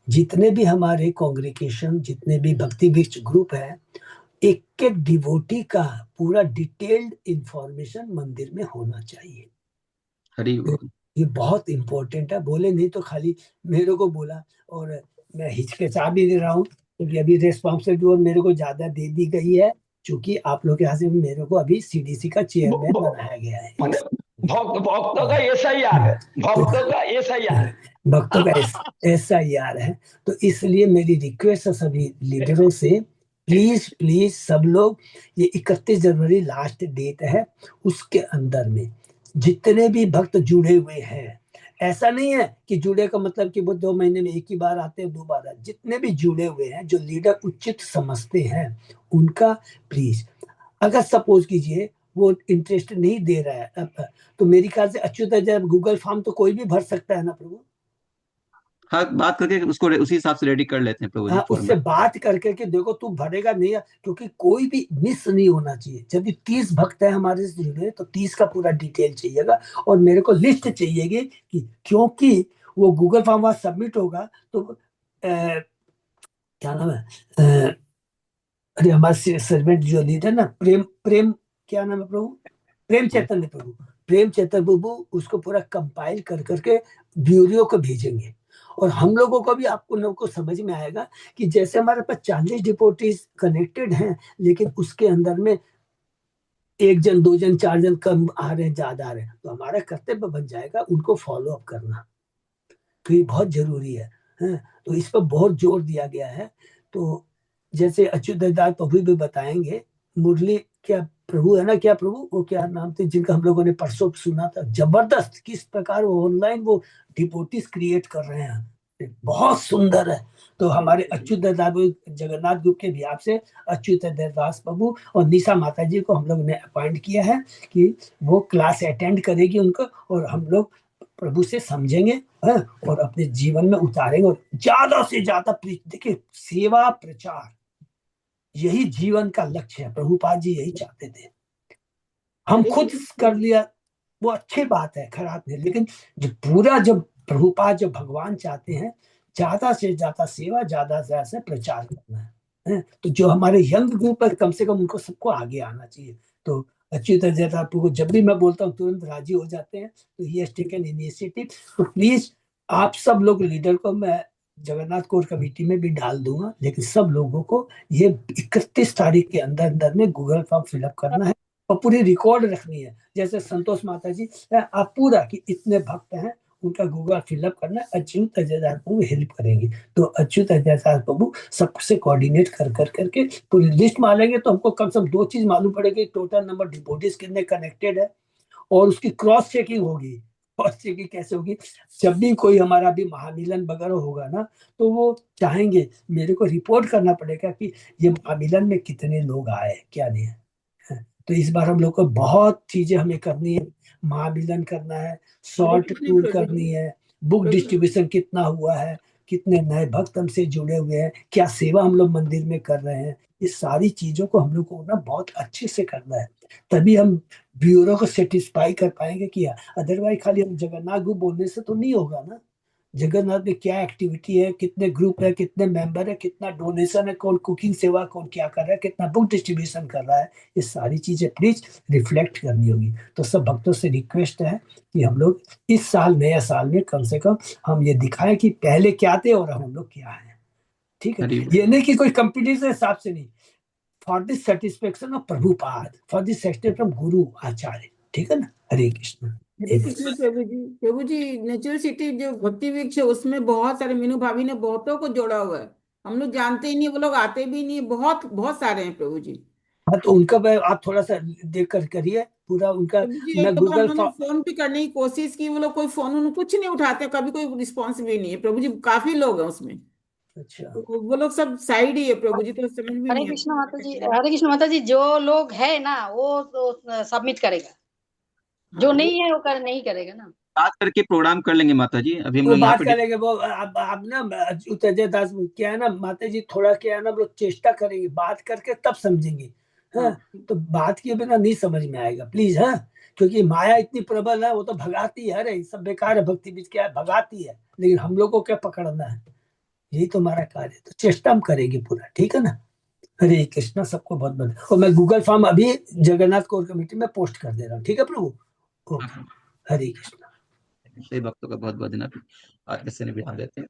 जितने भी हमारे कांग्रेगेशन, जितने भी भक्ति वृक्ष ग्रुप है, एक एक डिवोटी का पूरा डिटेल्ड इंफॉर्मेशन मंदिर में होना चाहिए। ये बहुत इंपॉर्टेंट है। बोले नहीं तो खाली मेरे को बोला, और मैं हिचकिचा भी दे रहा हूँ क्योंकि अभी रेस्पॉन्सिबिलिटी और मेरे को ज्यादा दे दी गई है, क्योंकि आप लोग के यहाँ से मेरे को अभी सीडीसी का चेयरमैन बनाया गया है। भक्तों का SIR है, भक्तों का SIR, भक्तों का SIR है। तो इसलिए मेरी रिक्वेस्ट है सभी लीडरों से, प्लीज प्लीज सब लोग, ये 31 जनवरी लास्ट डेट है, उसके अंदर में जितने भी भक्त जुड़े हुए हैं, ऐसा नहीं है कि जुड़े का मतलब कि वो 2 महीने में एक ही बार आते हैं, 2 बार आते, जितने भी जुड़े हुए हैं जो लीडर उचित समझते हैं उनका प्लीज, अगर सपोज कीजिए वो इंटरेस्ट नहीं दे रहा है तो मेरी ख्याल से अच्युत गूगल फॉर्म तो कोई भी भर सकता है ना प्रभु। हाँ, बात करके उसको उसी हिसाब से रेडी कर लेते हैं प्रभु जी हाँ, उससे फॉर्मेट। बात करके कि देखो तू भरेगा नहीं, क्योंकि कोई भी मिस नहीं होना चाहिए। यदि 30 भक्त है हमारे से जुड़े तो 30 का पूरा डिटेल चाहिएगा, और मेरे को लिस्ट चाहिएगी कि क्योंकि वो गूगल फॉर्म वहां सबमिट होगा तो क्या नाम है, अरे हमारे सर्वेंट जो लीडर ना, प्रेम प्रेम क्या नाम है प्रभु, प्रेम चैतन्य प्रभु, प्रेम चैतन्य प्रभु उसको पूरा कंपाइल कर करके ब्यूरो को भेजेंगे। और हम लोगों को भी, आपको लोगों को समझ में आएगा कि जैसे हमारे पास 40 डिपोटीज कनेक्टेड हैं, लेकिन उसके अंदर में 1 जन 2 जन 4 जन कम आ रहे हैं, ज्यादा आ रहे हैं, तो हमारा कर्तव्य बन जाएगा उनको फॉलो अप करना। तो ये बहुत जरूरी है, तो इस पर बहुत जोर दिया गया है। तो जैसे अच्युतदास प्रभु भी बताएंगे, मुरली क्या प्रभु है ना, क्या प्रभु वो क्या नाम थे जिनका हम लोगों ने परसों सुना था, जबरदस्त किस प्रकार वो ऑनलाइन वो डिपोटीज क्रिएट कर रहे हैं, बहुत सुंदर है। तो हमारे अच्युतदास जगन्नाथ ग्रुप के बिहार से अच्युतदास प्रभु और निशा माता जी को हम लोग ने अपॉइंट किया है कि वो क्लास अटेंड करेगी उनको, और हम लोग प्रभु से समझेंगे और अपने जीवन में उतारेंगे, और ज्यादा से ज्यादा देखिए सेवा प्रचार यही जीवन का लक्ष्य है। प्रभुपाद जी यही चाहते थे, हम खुद कर लिया वो अच्छी बात है, खराब नहीं, लेकिन जो पूरा जब प्रभुपाद जो भगवान चाहते हैं ज्यादा से ज्यादा सेवा, ज्यादा से ज्यादा प्रचार करना है। तो जो हमारे यंग ग्रुप है कम से कम उनको सबको आगे आना चाहिए। तो अच्युत को जब भी मैं बोलता हूँ तुरंत राजी हो जाते हैं, तो ही हैज टेकन इनिशिएटिव। तो प्लीज आप सब लोग लीडर को मैं जगन्नाथ कोर कमेटी में भी डाल दूंगा, लेकिन सब लोगों को ये 31 तारीख के अंदर अंदर में गूगल फॉर्म फिलअप करना है और पूरी रिकॉर्ड रखनी है। जैसे संतोष माता जी आप पूरा कि इतने भक्त हैं उनका गूगल फिलअप करना है, अच्युत अजयदास प्रभु हेल्प करेंगे। तो अच्युत अजयदास प्रभु सबसे कोऑर्डिनेट कर करके पूरी लिस्ट मारेंगे, तो हमको कम से कम 2 चीज मालूम पड़ेगी, टोटल नंबर डिपोटीज कितने कनेक्टेड है, और उसकी क्रॉस चेकिंग होगी। क्रॉस चेकिंग कैसे होगी, जब भी कोई हमारा भी महामिलन वगैरह होगा ना, तो वो चाहेंगे मेरे को रिपोर्ट करना पड़ेगा कि ये महामिलन में कितने लोग आए क्या नहीं है। तो इस बार हम लोग को बहुत चीजें हमें करनी है, महामिलन करना है, शॉर्ट टूर करनी है, बुक डिस्ट्रीब्यूशन कितना हुआ है, कितने नए भक्त हमसे जुड़े हुए हैं, क्या सेवा हम लोग मंदिर में कर रहे हैं, ये सारी चीजों को हम लोग को ना बहुत अच्छे से करना है, तभी हम ब्यूरो को सेटिस्फाई कर पाएंगे कि अदरवाइज खाली हम जगन्नाथ ग्रुप बोलने से तो नहीं होगा ना। जगन्नाथ में क्या एक्टिविटी है, कितने ग्रुप है, कितने मेंबर है, कितना डोनेशन है, कौन कुकिंग सेवा कौन क्या कर रहा है, कितना बुक डिस्ट्रीब्यूशन कर रहा है, ये सारी चीजें प्लीज रिफ्लेक्ट करनी होगी। तो सब भक्तों से रिक्वेस्ट है कि हम लोग इस साल नया साल में कम से कम हम ये दिखाएं कि पहले क्या थे और हम लोग क्या है। ठीक है, ये नहीं कि कोई कंपटीशन हिसाब से नहीं, for the satisfaction of Prabhupada, for the satisfaction of गुरु आचार्य। ठीक है ना, हरे कृष्ण। हरे कृष्ण प्रभु जी नेचुरल सिटी जो भक्ति वृक्ष है उसमें बहुत सारे मीनू भाभी ने बहुतों को जोड़ा हुआ है, हम लोग जानते ही नहीं, वो लोग आते भी नहीं, बहुत बहुत सारे हैं प्रभु जी। हाँ, तो उनका आप थोड़ा सा देख कर करिए पूरा उनका। मैं गूगल फोन भी करने की कोशिश की, वो लोग कोई फोन कुछ नहीं उठाते, कभी कोई रिस्पॉन्स भी नहीं है प्रभु जी, काफी लोग हैं उसमें। अच्छा, तो वो लोग सब साइड ही है प्रभु जी, तो समझ में हरे नहीं कृष्ण माता जी, हरे कृष्ण माता जी, जो लोग है ना वो तो सबमिट करेगा, जो नहीं है वो नहीं करेगा ना। बात करके प्रोग्राम कर लेंगे माता जी, अभी हम वो लोग यहाँ बात पे करेंगे। वो आप ना अजय दास क्या है ना माता जी, थोड़ा क्या है ना लोग चेष्टा करेंगे, बात करके तब समझेंगे। हाँ, तो बात के बिना नहीं समझ में आएगा प्लीज। हाँ, क्योंकि माया इतनी प्रबल है, वो तो भगाती है, अरे सब बेकार है, भक्ति बीच क्या है, भगाती है, लेकिन हम लोग को क्या पकड़ना है, यही तो हमारा कार्य है। तो चेष्टा हम करेंगे पूरा, ठीक है ना। हरे कृष्णा, सबको बहुत बहुत। और मैं गूगल फॉर्म अभी जगन्नाथ कोर कमेटी में पोस्ट कर दे रहा हूँ, ठीक है प्रभु। ओके, हरे कृष्णा। सही भक्तों का बहुत बहुत दिन आज कैसे भी ध्यान देते हैं।